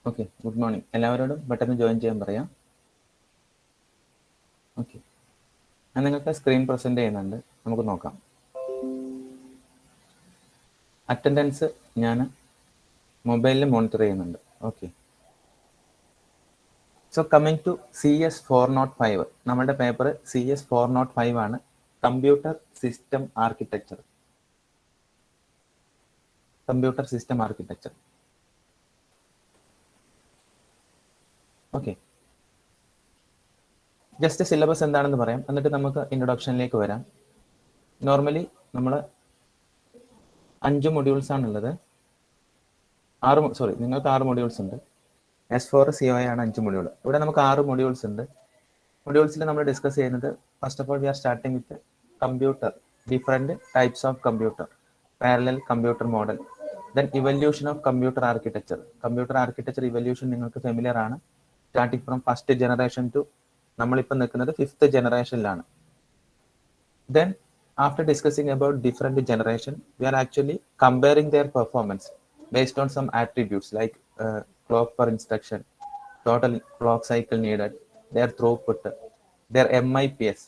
Okay, good morning. എല്ലാവരോടും പെട്ടെന്ന് join ചെയ്യാൻ പറയാം. ഓക്കെ, ഞാൻ നിങ്ങൾക്ക് സ്ക്രീൻ പ്രസന്റ് ചെയ്യുന്നുണ്ട്, നമുക്ക് നോക്കാം. അറ്റൻഡൻസ് ഞാൻ മൊബൈലിൽ മോണിറ്റർ ചെയ്യുന്നുണ്ട്. Okay, so coming to CS 405, നമ്മുടെ പേപ്പർ CS 405 ആണ്, computer system architecture. Okay, just syllabus എന്താണെന്ന് പറയാം, എന്നിട്ട് നമുക്ക് ഇൻട്രൊഡക്ഷനിലേക്ക് വരാം. നോർമലി നമ്മൾ 5 മൊഡ്യൂൾസ് ആണുള്ളത്. നിങ്ങൾക്ക് 6 മൊഡ്യൂൾസ് ഉണ്ട്. S4 COI ആണ് 5 മൊഡ്യൂൾ. ഇവിടെ നമുക്ക് 6 മൊഡ്യൂൾസ് ഉണ്ട്. മൊഡ്യൂൾസിൽ നമ്മൾ ഡിസ്കസ് ചെയ്യുന്നത്, first of all we are starting with computer, different types of computer, parallel computer model, then evolution of computer architecture. Computer architecture evolution നിങ്ങൾക്ക് ഫെമിലിയർ ആണ്. Starting from first generation to നമ്മളിപ്പോൾ നിൽക്കുന്നത് 5th ജനറേഷനിലാണ്. Then after discussing about different generation, we are actually comparing their performance based on some attributes like clock per instruction, total clock cycle needed, their throughput, their MIPS,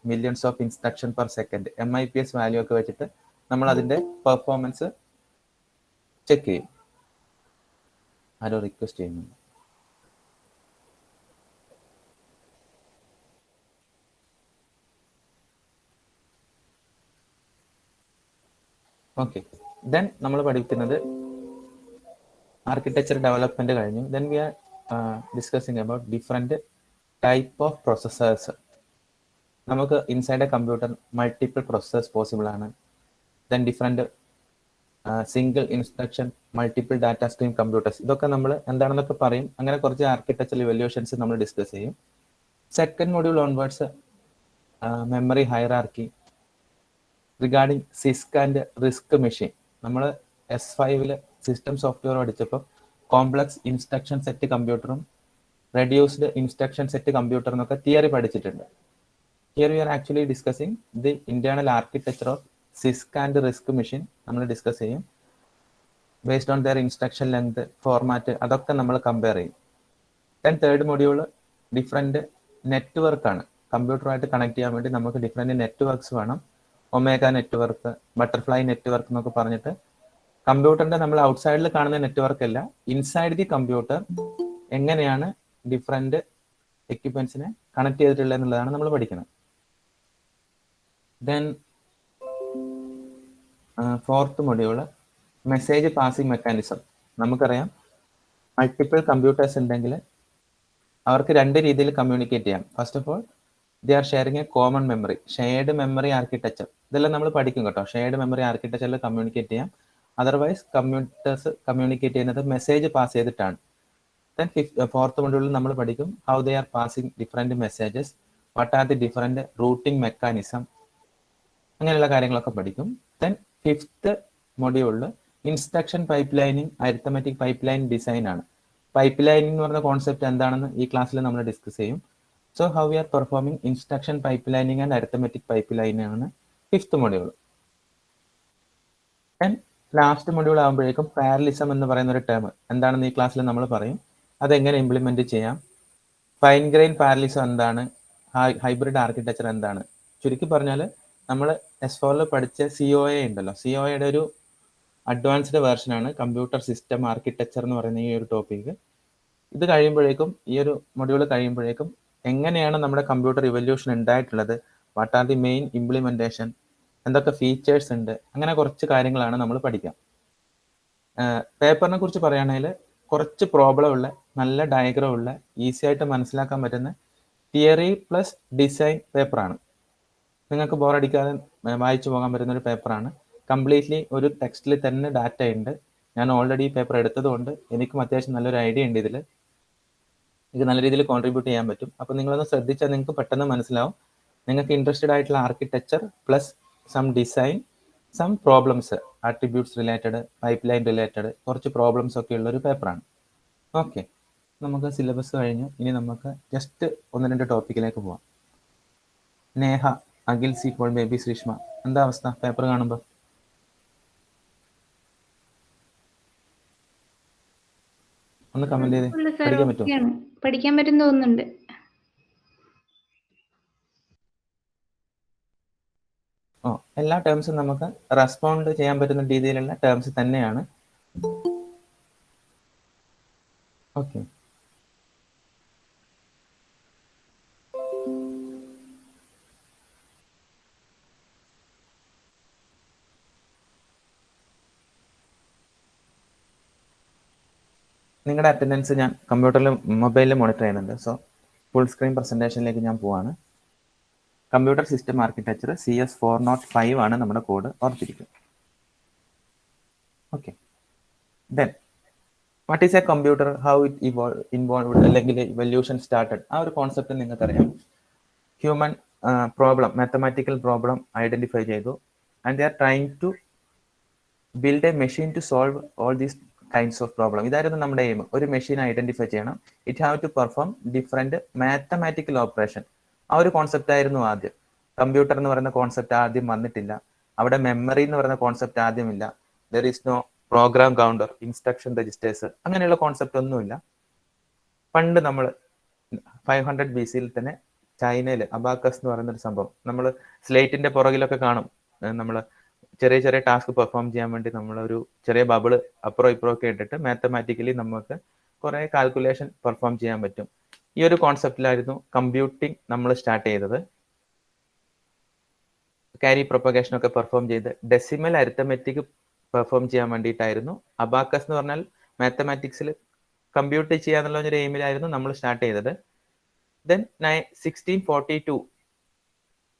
millions of instruction per second, MIPS value ഒക്കെ വെച്ചിട്ട് നമ്മൾ അതിന്റെ performance check ചെയ്യും. ആരോ request ചെയ്യുന്നുണ്ട്. Okay, then നമ്മൾ പഠിക്കുന്നത് architecture development കഴിഞ്ഞു. Then we are discussing about different type of processors. നമുക്ക് inside a computer multiple processors possible ആണ്. Then different single instruction multiple data stream computers, ഇതൊക്കെ നമ്മൾ എന്താണെന്നൊക്കെ പറയും. അങ്ങനെ കുറച്ച് ആർക്കിടെക്ചറൽ ഇവല്യൂഷൻസ് നമ്മൾ ഡിസ്കസ് ചെയ്യും. Second module onwards memory hierarchy regarding CISC and risk machine. നമ്മൾ S5 സിസ്റ്റം സോഫ്റ്റ്വെയർ പഠിച്ചപ്പോൾ കോംപ്ലക്സ് ഇൻസ്ട്രക്ഷൻ സെറ്റ് കമ്പ്യൂട്ടറും റെഡ്യൂസ്ഡ് ഇൻസ്ട്രക്ഷൻ സെറ്റ് കമ്പ്യൂട്ടർ എന്നൊക്കെ തിയറി പഠിച്ചിട്ടുണ്ട്. Here we are actually discussing the internal architecture of CISC and risk machine നമ്മൾ discuss ചെയ്യും. Based on their instruction length, format, അതൊക്കെ നമ്മൾ compare ചെയ്യും. Then third module different network ആണ്. കമ്പ്യൂട്ടറുമായിട്ട് connect ചെയ്യാൻ വേണ്ടി നമുക്ക് ഡിഫറെന്റ് നെറ്റ്വർക്ക്സ് വേണം. ഒമേഗ നെറ്റ്വർക്ക്, ബട്ടർഫ്ലൈ നെറ്റ്വർക്ക് എന്നൊക്കെ പറഞ്ഞിട്ട് കമ്പ്യൂട്ടറിന്റെ നമ്മൾ ഔട്ട്സൈഡിൽ കാണുന്ന നെറ്റ്വർക്ക് അല്ല, ഇൻസൈഡ് ദി കമ്പ്യൂട്ടർ എങ്ങനെയാണ് ഡിഫറെന്റ് എക്യുപ്മെന്റ്സിനെ കണക്ട് ചെയ്തിട്ടുള്ളത് എന്നുള്ളതാണ് നമ്മൾ പഠിക്കുന്നത്. Then fourth module message passing mechanism. നമുക്കറിയാം മൾട്ടിപ്പിൾ കമ്പ്യൂട്ടേഴ്സ് ഉണ്ടെങ്കിൽ അവർക്ക് 2 രീതിയിൽ കമ്മ്യൂണിക്കേറ്റ് ചെയ്യാം. First of all they are sharing A common memory, shared memory architecture. ഇതെല്ലാം നമ്മൾ പഠിക്കും കേട്ടോ. ഷെയർഡ് മെമ്മറി ആർക്കിടെക്ചറിൽ കമ്മ്യൂണിക്കേറ്റ് ചെയ്യാം. അതർവൈസ് കമ്പ്യൂട്ടേഴ്സ് കമ്മ്യൂണിക്കേറ്റ് ചെയ്യുന്നത് മെസ്സേജ് പാസ് ചെയ്തിട്ടാണ്. ദെൻ ഫോർത്ത് മൊഡ്യൂളിൽ നമ്മൾ പഠിക്കും how they are passing different messages, what are the different routing mechanism, അങ്ങനെയുള്ള കാര്യങ്ങളൊക്കെ പഠിക്കും. ദെൻ ഫിഫ്ത്ത് മൊഡ്യൂളിൽ instruction pipelining, arithmetic pipeline design ആണ്. പൈപ്പ് ലൈനിങ് എന്ന് പറഞ്ഞ കോൺസെപ്റ്റ് എന്താണെന്ന് ഈ ക്ലാസ്സിൽ നമ്മൾ ഡിസ്കസ് ചെയ്യും. So how we are performing instruction pipelining and arithmetic pipelining ആണ് fifth module. Then last module ആകുമ്പോഴേക്കും പാരലിസം എന്ന് പറയുന്ന ഒരു ടേം എന്താണെന്ന് ഈ ക്ലാസ്സിൽ നമ്മൾ പറയും. അതെങ്ങനെ ഇംപ്ലിമെന്റ് ചെയ്യാം, ഫൈൻ ഗ്രെയിൻ പാരലിസം എന്താണ്, ഹൈബ്രിഡ് ആർക്കിടെക്ചർ എന്താണ്. ചുരുക്കി പറഞ്ഞാൽ നമ്മൾ S4 പഠിച്ച COA ഉണ്ടല്ലോ, COAയുടെ ഒരു അഡ്വാൻസ്ഡ് വേർഷനാണ് കമ്പ്യൂട്ടർ സിസ്റ്റം ആർക്കിടെക്ചർ എന്ന് പറയുന്ന ഈ ഒരു ടോപ്പിക്. ഇത് കഴിയുമ്പോഴേക്കും, ഈ ഒരു മൊഡ്യൂൾ കഴിയുമ്പോഴേക്കും എങ്ങനെയാണ് നമ്മുടെ കമ്പ്യൂട്ടർ ഇവല്യൂഷൻ ഉണ്ടായിട്ടുള്ളത്, what are the main implementation, എന്തൊക്കെ ഫീച്ചേഴ്സ് ഉണ്ട്, അങ്ങനെ കുറച്ച് കാര്യങ്ങളാണ് നമ്മൾ പഠിക്കാം. പേപ്പറിനെ കുറിച്ച് പറയുകയാണെങ്കിൽ കുറച്ച് പ്രോബ്ലം ഉള്ള, നല്ല ഡയഗ്രാം ഉള്ള, ഈസി ആയിട്ട് മനസ്സിലാക്കാൻ പറ്റുന്ന തിയറി പ്ലസ് ഡിസൈൻ പേപ്പറാണ്. നിങ്ങൾക്ക് ബോറടിക്കാതെ വായിച്ചു പോകാൻ പറ്റുന്ന ഒരു പേപ്പറാണ്. കംപ്ലീറ്റ്ലി ഒരു ടെക്സ്റ്റിൽ തന്നെ ഡാറ്റ ഉണ്ട്. ഞാൻ ഓൾറെഡി ഈ പേപ്പർ എടുത്തതുകൊണ്ട് എനിക്കും അത്യാവശ്യം നല്ലൊരു ഐഡിയ ഉണ്ട് ഇതിൽ. ഇത് നല്ല രീതിയിൽ കോൺട്രിബ്യൂട്ട് ചെയ്യാൻ പറ്റും. അപ്പോൾ നിങ്ങളൊന്ന് ശ്രദ്ധിച്ചാൽ നിങ്ങൾക്ക് പെട്ടെന്ന് മനസ്സിലാവും. നിങ്ങൾക്ക് ഇൻട്രസ്റ്റഡ് ആയിട്ടുള്ള architecture plus some design, some problems, attributes related, pipeline related കുറച്ച് പ്രോബ്ലംസ് ഒക്കെ ഉള്ള ഒരു പേപ്പറാണ്. ഓക്കെ, നമുക്ക് സിലബസ് കഴിഞ്ഞു. ഇനി നമുക്ക് ജസ്റ്റ് 1-2 ടോപ്പിക്കിലേക്ക് പോവാം. Neha, Akhil C Paul, Baby Sreeshma, എന്താ അവസ്ഥ പേപ്പർ കാണുമ്പോൾ? ഒന്ന് കമന്റ് ചെയ്ത് പഠിക്കാൻ പറ്റുമോ? പഠിക്കാൻ പറ്റും തോന്നുന്നുണ്ട്. എല്ലാ ടേംസും നമുക്ക് റെസ്പോണ്ട് ചെയ്യാൻ പറ്റുന്ന രീതിയിലുള്ള ടേംസ് തന്നെയാണ്. ഓക്കെ, നിങ്ങളുടെ അറ്റൻഡൻസ് ഞാൻ കമ്പ്യൂട്ടറിലും മൊബൈലിലും മോണിറ്റർ ചെയ്യുന്നുണ്ട്. സോ ഫുൾ സ്ക്രീൻ പ്രസന്റേഷനിലേക്ക് ഞാൻ പോവാണ്. കമ്പ്യൂട്ടർ സിസ്റ്റം ആർക്കിടെക്ചർ CS405 ആണ് നമ്മുടെ കോഡ്, ഓർത്തിരിക്കും. Okay, then what is a computer, how it involved അല്ലെങ്കിൽ ഇവല്യൂഷൻ സ്റ്റാർട്ടഡ്, ആ ഒരു കോൺസെപ്റ്റ് നിങ്ങൾക്കറിയാം. Human problem, mathematical problem identify ചെയ്തു, and they are trying to build a machine to solve all these kinds of problem. ഇതായിരുന്നു നമ്മുടെ aim. ഒരു machine identify ചെയ്യണം, it have to perform different mathematical operation. ആ ഒരു concept ആയിരുന്നു ആദ്യം. Computer എന്ന് പറയുന്ന കോൺസെപ്റ്റ് ആദ്യം വന്നിട്ടില്ല, അവിടെ മെമ്മറി എന്ന് പറയുന്ന കോൺസെപ്റ്റ് ആദ്യമില്ല, there is no program counter, instruction registers, അങ്ങനെയുള്ള കോൺസെപ്റ്റ് ഒന്നുമില്ല. പണ്ട് നമ്മൾ 500 BC തന്നെ ചൈനയിൽ അബാക്കസ് എന്ന് പറയുന്ന ഒരു സംഭവം, നമ്മൾ സ്ലേറ്റിന്റെ പുറകിലൊക്കെ കാണും. നമ്മൾ ചെറിയ ചെറിയ ടാസ്ക് പെർഫോം ചെയ്യാൻ വേണ്ടി നമ്മളൊരു ചെറിയ ബബിള് അപ്പുറം ഇപ്പുറം ഒക്കെ ഇട്ടിട്ട് മാത്തമാറ്റിക്കലി നമുക്ക് കുറെ കാൽക്കുലേഷൻ പെർഫോം ചെയ്യാൻ പറ്റും. ഈ ഒരു കോൺസെപ്റ്റിലായിരുന്നു കമ്പ്യൂട്ടിംഗ് നമ്മൾ സ്റ്റാർട്ട് ചെയ്തത്. ക്യാരി പ്രൊപ്പഗേഷൻ ഒക്കെ പെർഫോം ചെയ്ത് ഡെസിമൽ അരിത്തമെറ്റിക് പെർഫോം ചെയ്യാൻ വേണ്ടിയിട്ടായിരുന്നു. അബാക്കസ് എന്ന് പറഞ്ഞാൽ മാത്തമാറ്റിക്സിൽ കമ്പ്യൂട്ട് ചെയ്യാന്നുള്ള ഒരു എയിമിലായിരുന്നു നമ്മൾ സ്റ്റാർട്ട് ചെയ്തത്. ദെൻ 1642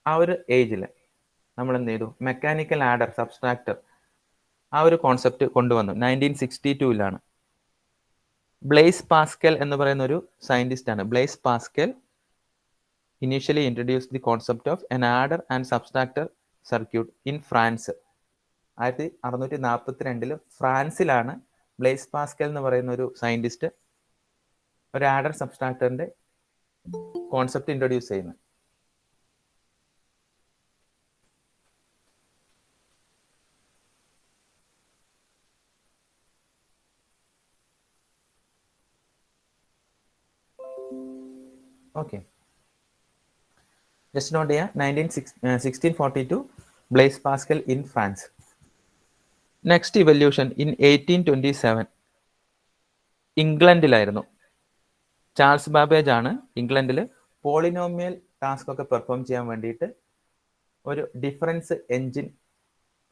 ആ ഒരു ഏജിൽ നമ്മൾ എന്ത് ചെയ്തു, മെക്കാനിക്കൽ ആഡർ, സബ്സ്ട്രാക്ടർ, ആ ഒരു കോൺസെപ്റ്റ് കൊണ്ടുവന്നു 1962-ലാണ്. ബ്ലേസ് പാസ്കൽ എന്ന് പറയുന്ന ഒരു സയന്റിസ്റ്റ് ആണ്. Blaise Pascal initially introduce the concept of an adder and subtractor circuit in France. 1642 ഫ്രാൻസിലാണ് ബ്ലേസ് പാസ്കൽ എന്ന് പറയുന്ന ഒരു സയന്റിസ്റ്റ് ഒരു ആഡർ സബ്സ്ട്രാക്ടറിന്റെ കോൺസെപ്റ്റ് ഇൻട്രൊഡ്യൂസ് ചെയ്യുന്നത്. ഓക്കെ, ജസ്റ്റ് നോട്ട് ചെയ്യാം, 1642 Blaise Pascal in France. Next evolution in 1827 ഇംഗ്ലണ്ടിലായിരുന്നു. ചാൾസ് ബാബേജ് ആണ് ഇംഗ്ലണ്ടിൽ പോളിനോമിയൽ ടാസ്ക് ഒക്കെ പെർഫോം ചെയ്യാൻ വേണ്ടിയിട്ട് ഒരു ഡിഫറൻസ് എൻജിൻ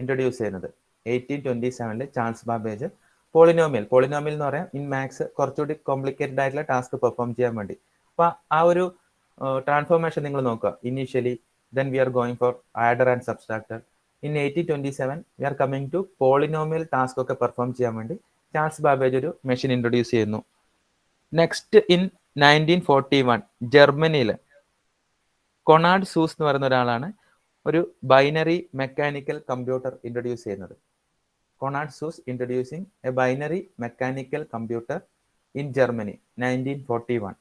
ഇൻട്രൊഡ്യൂസ് ചെയ്യുന്നത്. 1827 ചാൾസ് ബാബേജ് പോളിനോമിയൽ എന്ന് പറയാം ഇൻ മാത്സ് കുറച്ചുകൂടി കോംപ്ലിക്കേറ്റഡ് ആയിട്ടുള്ള ടാസ്ക് പെർഫോം ചെയ്യാൻ വേണ്ടി. അപ്പൊ ആ ഒരു ട്രാൻസ്ഫോർമേഷൻ നിങ്ങൾ നോക്കുക. Initially then we are going for adder and subtractor. In 1827 we are coming to polynomial task ഒക്കെ പെർഫോം ചെയ്യാൻ വേണ്ടി ചാൾസ് ബാബേജ് ഒരു മെഷീൻ ഇൻട്രൊഡ്യൂസ് ചെയ്യുന്നു. നെക്സ്റ്റ് ഇൻ 1941 ജർമ്മനിയിൽ കൊണാഡ് സൂസ് എന്ന് പറയുന്ന ഒരാളാണ് ഒരു ബൈനറി മെക്കാനിക്കൽ കമ്പ്യൂട്ടർ ഇൻട്രൊഡ്യൂസ് ചെയ്യുന്നത്. Konrad Zuse introducing a binary mechanical computer in Germany 1941.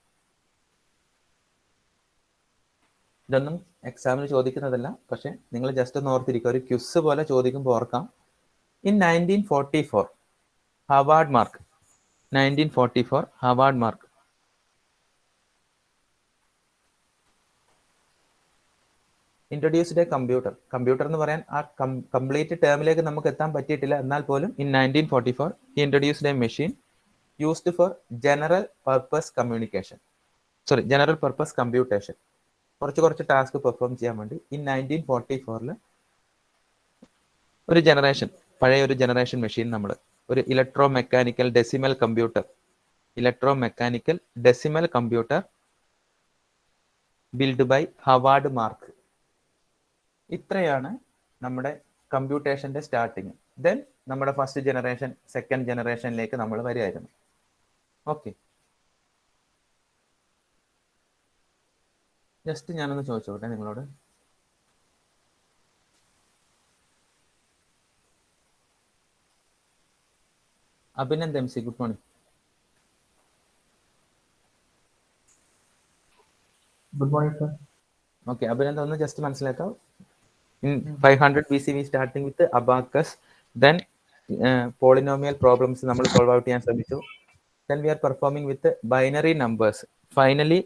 ഇതൊന്നും എക്സാമിന് ചോദിക്കുന്നതല്ല, പക്ഷെ നിങ്ങൾ ജസ്റ്റ് ഒന്ന് ഓർത്തിരിക്കുക, ഒരു ക്വിസ് പോലെ ചോദിക്കുമ്പോൾ ഓർക്കാം. In 1944 Harvard Mark 1944 Harvard Mark introduced a computer എന്ന് പറയാൻ ആ കംപ്ലീറ്റ് ടേമിലേക്ക് നമുക്ക് എത്താൻ പറ്റിയിട്ടില്ല. എന്നാൽ പോലും in 1944 he introduced a machine used for general purpose computation. കുറച്ച് ടാസ്ക് പെർഫോം ചെയ്യാൻ വേണ്ടി ഇൻ 1944 ഒരു ജനറേഷൻ, പഴയ ഒരു ജനറേഷൻ മെഷീൻ, നമ്മൾ ഒരു electro mechanical decimal computer build by Harvard Mark. ഇത്രയാണ് നമ്മുടെ കമ്പ്യൂട്ടേഷന്റെ സ്റ്റാർട്ടിങ്. ദെൻ നമ്മുടെ ഫസ്റ്റ് ജനറേഷൻ, സെക്കൻഡ് ജനറേഷനിലേക്ക് നമ്മൾ വരികയായിരുന്നു. ഓക്കെ, ജസ്റ്റ് ഞാനൊന്ന് ചോദിച്ചോട്ടെ നിങ്ങളോട്. Abhinand MC, good morning. Good morning sir. Okay, Abhinand ഒന്ന് ജസ്റ്റ് മനസ്സിലാക്കാം. In 500 BC we starting with abacus, then polynomial problems നമ്മൾ സോൾവ് ഔട്ട് ചെയ്യാൻ ശ്രമിച്ചു. Then we are performing with the binary numbers. Finally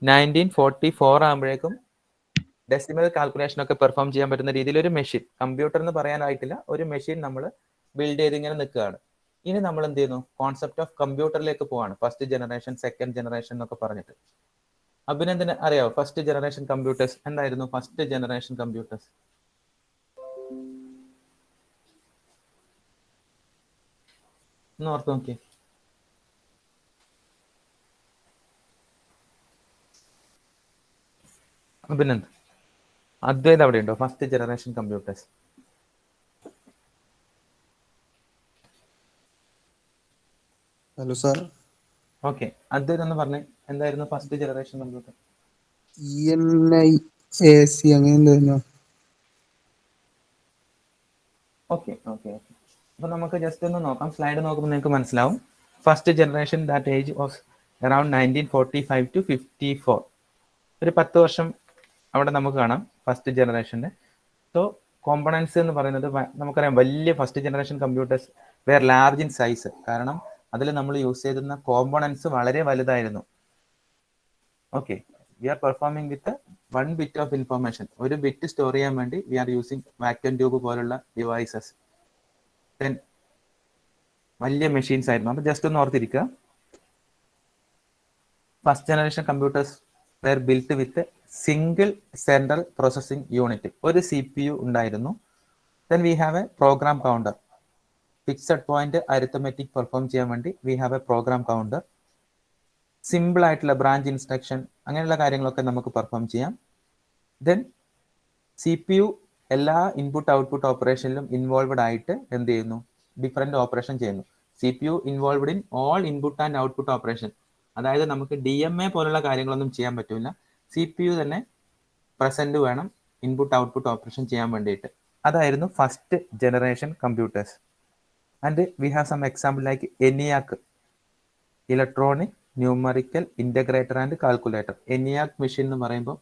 1944 ആകുമ്പോഴേക്കും ഡെസിമൽ കാൽക്കുലേഷൻ ഒക്കെ പെർഫോം ചെയ്യാൻ പറ്റുന്ന രീതിയിൽ ഒരു മെഷീൻ, കമ്പ്യൂട്ടർ എന്ന് പറയാനായിട്ടില്ല, ഒരു മെഷീൻ നമ്മൾ ബിൽഡ് ചെയ്ത് ഇങ്ങനെ നിൽക്കുകയാണ്. ഇനി നമ്മൾ എന്ത് ചെയ്യുന്നു, കോൺസെപ്റ്റ് ഓഫ് കമ്പ്യൂട്ടറിലേക്ക് പോവാണ്. ഫസ്റ്റ് ജനറേഷൻ, സെക്കൻഡ് ജനറേഷൻ എന്നൊക്കെ പറഞ്ഞിട്ട്. അഭിനന്ദന് അറിയാവോ ഫസ്റ്റ് ജനറേഷൻ കമ്പ്യൂട്ടേഴ്സ് എന്തായിരുന്നു? ഫസ്റ്റ് ജനറേഷൻ കമ്പ്യൂട്ടേഴ്സ് ഒന്ന് ഓർത്ത് നോക്കിയേ. അഭിനന്ദ്, അദ്വൈത് അവിടെ ഉണ്ടോ? First generation computers. Hello sir. Okay, Advaith എന്ന് പറഞ്ഞേ, എന്തായിരുന്നു ഫസ്റ്റ് ജനറേഷൻ കമ്പ്യൂട്ടർ? ENIAC അങ്ങനെ എന്തായിരുന്നു? Okay okay okay. അപ്പൊ നമുക്ക് ജസ്റ്റ് ഒന്ന് നോക്കാം. സ്ലൈഡ് നോക്കുമ്പോൾ നിങ്ങൾക്ക് മനസ്സിലാവും. First generation that age was around 1945 to 54. ഒരു 10 വർഷം അവിടെ നമുക്ക് കാണാം ഫസ്റ്റ് ജനറേഷൻ്റെ. സോ കോമ്പണൻസ് എന്ന് പറയുന്നത് നമുക്കറിയാം, വലിയ first generation computers were large in size. കാരണം അതിൽ നമ്മൾ യൂസ് ചെയ്തിരുന്ന കോമ്പണൻസ് വളരെ വലുതായിരുന്നു. Okay, we are performing with 1 bit of information. ഒരു ബിറ്റ് സ്റ്റോർ ചെയ്യാൻ വേണ്ടി we are using vacuum tube പോലുള്ള ഡിവൈസസ്. ദെൻ വലിയ മെഷീൻസ് ആയിരുന്നു. അപ്പൊ ജസ്റ്റ് ഒന്ന് ഓർത്തിരിക്കുക, first generation computers were built with single central processing unit. ഒരു CPU ഉണ്ടായിരുന്നു. Then we have a program counter. Fixed point arithmetic perform ചെയ്യാൻ വേണ്ടി V have a program counter. Simple ആയിട്ടുള്ള ബ്രാഞ്ച് ഇൻസ്ട്രക്ഷൻ അങ്ങനെയുള്ള കാര്യങ്ങളൊക്കെ നമുക്ക് പെർഫോം ചെയ്യാം. ദെൻ CPU എല്ലാ ഇൻപുട്ട് ഔട്ട്പുട്ട് ഓപ്പറേഷനിലും ഇൻവോൾവഡ് ആയിട്ട് എന്ത് ചെയ്യുന്നു, ഡിഫറെന്റ് ഓപ്പറേഷൻ ചെയ്യുന്നു. CPU involved in all input and output operation. അതായത് നമുക്ക് DMA പോലുള്ള കാര്യങ്ങളൊന്നും ചെയ്യാൻ പറ്റില്ല. CPU തന്നെ പ്രസന്റ് വേണം ഇൻപുട്ട് ഔട്ട്പുട്ട് ഓപ്പറേഷൻ ചെയ്യാൻ വേണ്ടിയിട്ട്. അതായിരുന്നു first generation computers. And we have some example like ENIAC, electronic numerical integrator and calculator. ENIAC machine എന്ന് പറയുമ്പോൾ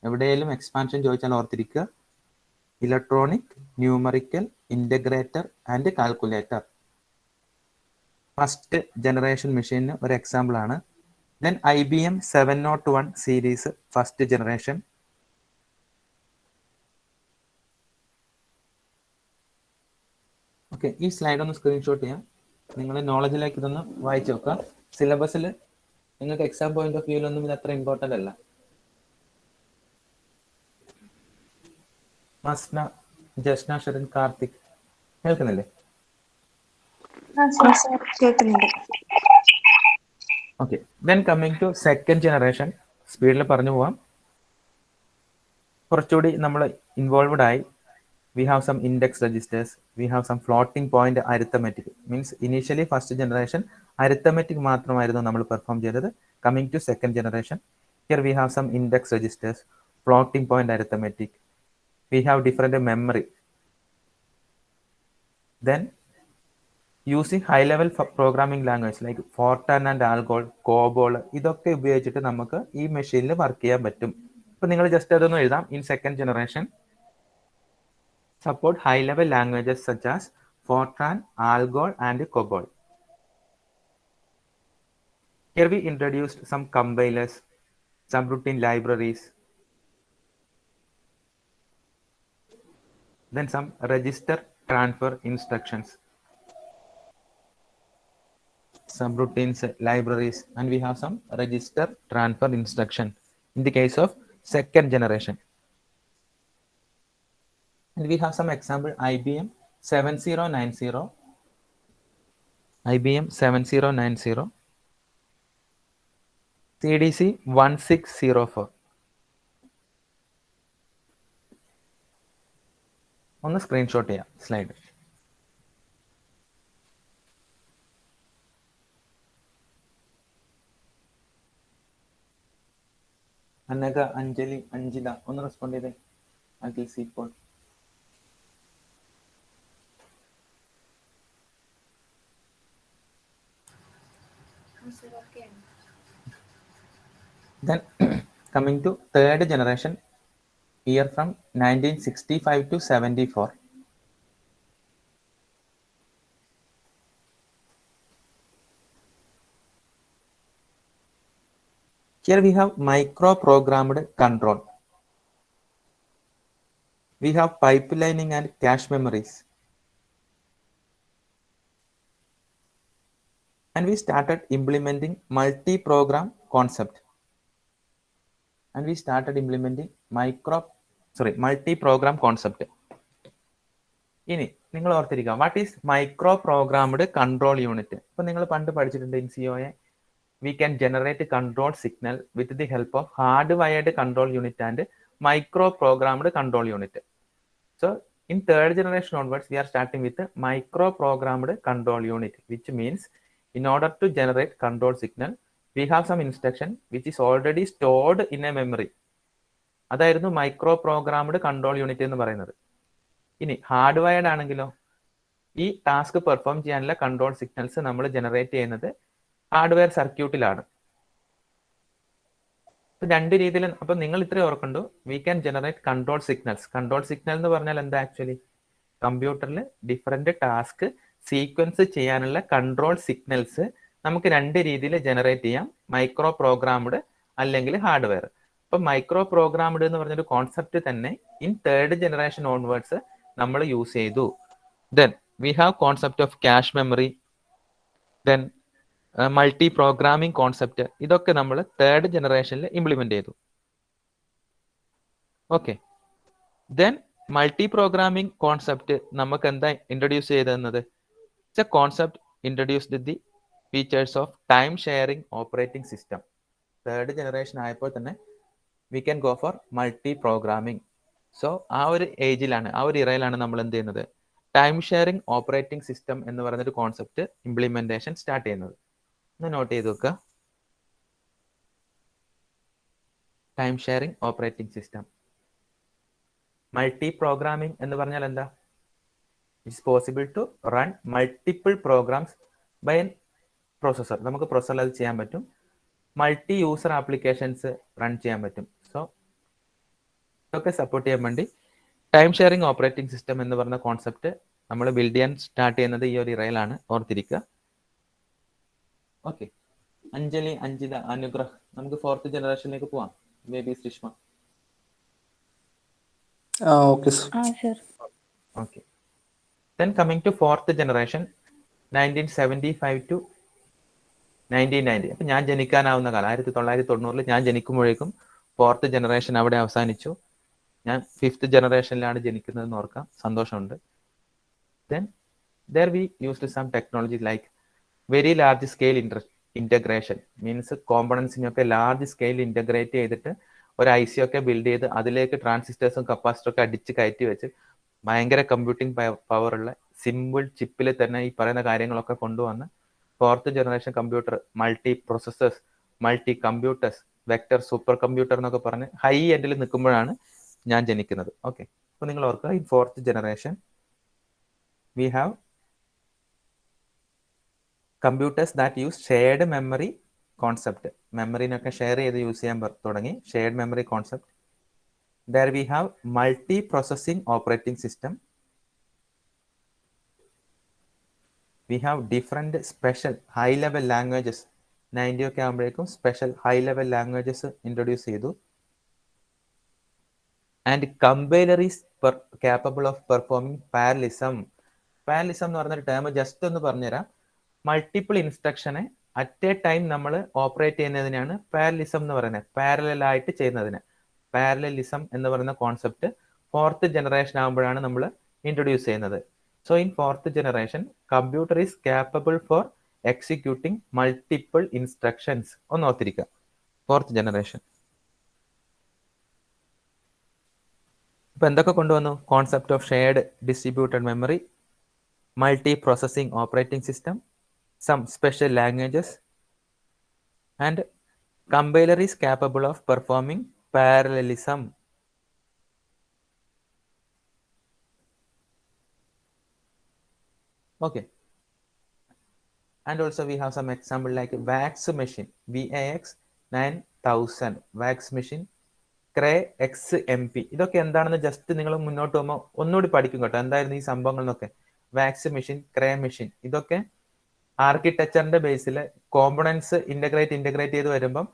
എവിടെയെങ്കിലും എക്സ്പാൻഷൻ ചോദിച്ചാൽ ഓർത്തിരിക്കുക, electronic numerical integrator and calculator. First generation മെഷീന് ഒരു എക്സാമ്പിൾ ആണ്. Then IBM 701 series first generation. Okay, ഈ slide ഒന്ന് സ്ക്രീൻഷോട്ട് ചെയ്യാം. നിങ്ങൾ നോളജിലേക്ക് ഇതൊന്ന് വായിച്ചു നോക്കുക. സിലബസിൽ നിങ്ങൾക്ക് എക്സാം പോയിന്റ് ഓഫ് വ്യൂവിലൊന്നും ഇത് അത്ര ഇമ്പോർട്ടൻ്റ് അല്ല. മസ്ന, ജസ്ന, ഷെറിൻ, കാർത്തിക് കേൾക്കുന്നില്ലേ? Okay, then coming to second generation. സ്പീഡിൽ പറഞ്ഞു പോവാം. കുറച്ചുകൂടി നമ്മൾ ഇൻവോൾവഡ് ആയി. We have some index registers, we have some floating point arithmetic. Means initially first generation arithmetic മാത്രമായിരുന്നു നമ്മൾ പെർഫോം ചെയ്തത്. Coming to second generation, here we have some index registers, floating point arithmetic, we have different memory. Then using high level programming language like Fortran and Algol, COBOL, ഇതൊക്കെ ഉപയോഗിച്ചിട്ട് നമുക്ക് ഈ മെഷീനിൽ work ചെയ്യാൻ പറ്റും. ഇപ്പൊ നിങ്ങൾ ജസ്റ്റ് അതൊന്ന് എഴുതാം. In second generation support high-level languages such as Fortran, Algol, and COBOL. Here we introduced some compilers, subroutine libraries, then some register transfer instructions, subroutines, libraries, and we have some register transfer instruction in the case of second generation. And we have some example IBM 7090, IBM 7090, CDC 1604. ഒന്ന് screenshot ചെയ്യാം slide. Anagha, Anjali, Anjitha ഒന്ന് respond ചെയ്തേ. Akhil C Paul. Then coming to third generation, year from 1965 to 74. Here we have micro-programmed control. We have pipelining and cache memories. And we started implementing multi-program concept. And we started implementing multi-program concept. ഇനി നിങ്ങൾ ഓർത്തിരിക്കുക, what is micro programmed control unit. ഇപ്പൊ നിങ്ങൾ പണ്ട് പഠിച്ചിട്ടുണ്ട് in സിഒയെ, we can generate control signal with the help of hardwired control unit and micro-programmed control unit. So in third generation onwards, we are starting with micro-programmed control unit, which means in order to generate control signal, we have some instruction which is already stored in a memory. അതായിരുന്നു micro programmed control unit എന്ന് പറയുന്നത്. ഇനി hard wired ആണെങ്കിലോ, ഈ task perform ചെയ്യാനുള്ള control signals നമ്മൾ generate ചെയ്യുന്നത് hardware സർക്യൂട്ടിലാണ്. രണ്ട് രീതിയിൽ. അപ്പൊ നിങ്ങൾ ഇത്രയും ഓർക്കണ്ടു, we can generate control signals. Control signal എന്ന് പറഞ്ഞാൽ എന്താ? ആക്ച്വലി കമ്പ്യൂട്ടറിൽ ഡിഫറെന്റ് ടാസ്ക് സീക്വൻസ് ചെയ്യാനുള്ള കൺട്രോൾ സിഗ്നൽസ് നമുക്ക് രണ്ട് രീതിയിൽ ജനറേറ്റ് ചെയ്യാം, മൈക്രോ പ്രോഗ്രാംഡ് അല്ലെങ്കിൽ ഹാർഡ്വെയർ. അപ്പൊ മൈക്രോ പ്രോഗ്രാംഡ് എന്ന് പറഞ്ഞൊരു കോൺസെപ്റ്റ് തന്നെ ഇൻ തേർഡ് ജനറേഷൻ ഓൺവേർഡ്സ് നമ്മൾ യൂസ് ചെയ്തു. Then we have concept of cache memory, then multi programming concept. ഇതൊക്കെ നമ്മൾ തേർഡ് ജനറേഷനിൽ ഇംപ്ലിമെന്റ് ചെയ്തു. Okay, then multi programming concept നമുക്ക് എന്താ ഇൻട്രൊഡ്യൂസ് ചെയ്തത്? It's A concept introduced the features of time sharing operating system. Third generation ആയപ്പോൾ തന്നെ we can go for multi programming. So ആ ഒരു ഏജിലാണ്, ആ ഒരു ഇറയിലാണ് നമ്മൾ എന്ത് ചെയ്യുന്നത്? ടൈം ഷെയറിംഗ് ഓപ്പറേറ്റിംഗ് സിസ്റ്റം എന്ന് പറയുന്നൊരു കോൺസെപ്റ്റ് ഇംപ്ലിമെന്റേഷൻ സ്റ്റാർട്ട് ചെയ്യുന്നത്. ഒന്ന് നോട്ട് ചെയ്ത് വെക്കുക. Time sharing operating system. Multi programming എന്ന് പറഞ്ഞാൽ എന്താ? It's possible to run multiple programs by an processor. നമുക്ക് പ്രോസസറിൽ അത് ചെയ്യാൻ പറ്റും. മൾട്ടി യൂസർ ആപ്ലിക്കേഷൻസ് റൺ ചെയ്യാൻ പറ്റും. സോ ഇതൊക്കെ സപ്പോർട്ട് ചെയ്യാൻ വേണ്ടി ടൈം ഷെയറിംഗ് ഓപ്പറേറ്റിംഗ് സിസ്റ്റം എന്ന് പറഞ്ഞ കോൺസെപ്റ്റ് നമ്മൾ ബിൽഡ് ചെയ്യാൻ സ്റ്റാർട്ട് ചെയ്യുന്നത് ഈ ഒരു ഇറയിലാണ്, ഓർത്തിരിക്കുക. ഓക്കെ, അഞ്ജലി, അഞ്ജിത, അനുഗ്രഹ്, നമുക്ക് ഫോർത്ത് ജനറേഷനിലേക്ക് പോവാം. Baby Sreeshma. Okay sir. Okay, then coming to fourth generation 1975 to 1990. അപ്പൊ ഞാൻ ജനിക്കാനാവുന്ന കാലം 1990 ഞാൻ ജനിക്കുമ്പോഴേക്കും ഫോർത്ത് ജനറേഷൻ അവിടെ അവസാനിച്ചു. ഞാൻ ഫിഫ്ത്ത് ജനറേഷനിലാണ് ജനിക്കുന്നതെന്ന് ഓർക്കാം, സന്തോഷമുണ്ട്. then there we used some technology like very large scale integration, means കോമ്പണൻസിനൊക്കെ ലാർജ് സ്കെയിൽ ഇന്റഗ്രേറ്റ് ചെയ്തിട്ട് ഒരു IC ഒക്കെ ബിൽഡ് ചെയ്ത് അതിലേക്ക് ട്രാൻസിസ്റ്റേഴ്സും കപ്പാസിറ്ററും ഒക്കെ അടിച്ച് കയറ്റി വെച്ച് ഭയങ്കര കമ്പ്യൂട്ടിംഗ് പവർ ഉള്ള സിമ്പിൾ ചിപ്പിൽ തന്നെ ഈ പറയുന്ന കാര്യങ്ങളൊക്കെ കൊണ്ടുവന്ന് fourth generation computer, multi processors, multi computers, vector super computer എന്നൊക്കെ പറഞ്ഞ് ഹൈ എൻഡിൽ നിൽക്കുമ്പോഴാണ് ഞാൻ ജനിക്കുന്നത്. ഓക്കെ, അപ്പൊ നിങ്ങൾ ഓർക്കുക, ഈ fourth generation we have computers that use shared memory concept. മെമ്മറിനൊക്കെ ഷെയർ ചെയ്ത് യൂസ് ചെയ്യാൻ തുടങ്ങി, shared memory concept. there we have multi processing operating system. we have different special high level languages. 90 ഒക്കെ ആകുമ്പോഴേക്കും special high level languages introduce ചെയ്തു. and compiler is capable of performing parallelism. Parallelism എന്ന് പറഞ്ഞൊരു term just ഒന്ന് പറഞ്ഞുതരാം. Multiple ഇൻസ്ട്രക്ഷനെ at A time നമ്മൾ operate ചെയ്യുന്നതിനാണ് parallelism എന്ന് പറയുന്നത്, പാരലൽ ആയിട്ട് ചെയ്യുന്നതിന്. പാരലലിസം എന്ന് പറയുന്ന കോൺസെപ്റ്റ് ഫോർത്ത് ജനറേഷൻ ആകുമ്പോഴാണ് നമ്മൾ ഇൻട്രൊഡ്യൂസ് ചെയ്യുന്നത്. So in fourth generation computer is capable for executing multiple instructions. ഒന്ന് ഓർത്തിരിക്കുക, ഫോർത്ത് ജനറേഷൻ. ഇപ്പൊ എന്തൊക്കെ കൊണ്ടുവന്നു? Concept of shared distributed memory, multi-processing operating system, some special languages, and compiler is capable of performing parallelism. Okay, and also we have some example like VAX machine, VAX 9000, VAX machine, Cray XMP. ഇതൊക്കെ എന്താണെന്ന് just നിങ്ങൾ മുന്നോട്ട് പോകുമ്പോൾ ഒന്നുകൂടി പഠിക്കും കേട്ടോ, എന്തായിരുന്നു ഈ സംഭവങ്ങൾ എന്നൊക്കെ. വാക്സ് മെഷീൻ, ക്രേ മെഷീൻ, ഇതൊക്കെ ആർക്കിടെക്ചറിന്റെ ബേസിൽ കോമ്പണൻസ് ഇന്റഗ്രേറ്റ് ചെയ്ത് വരുമ്പം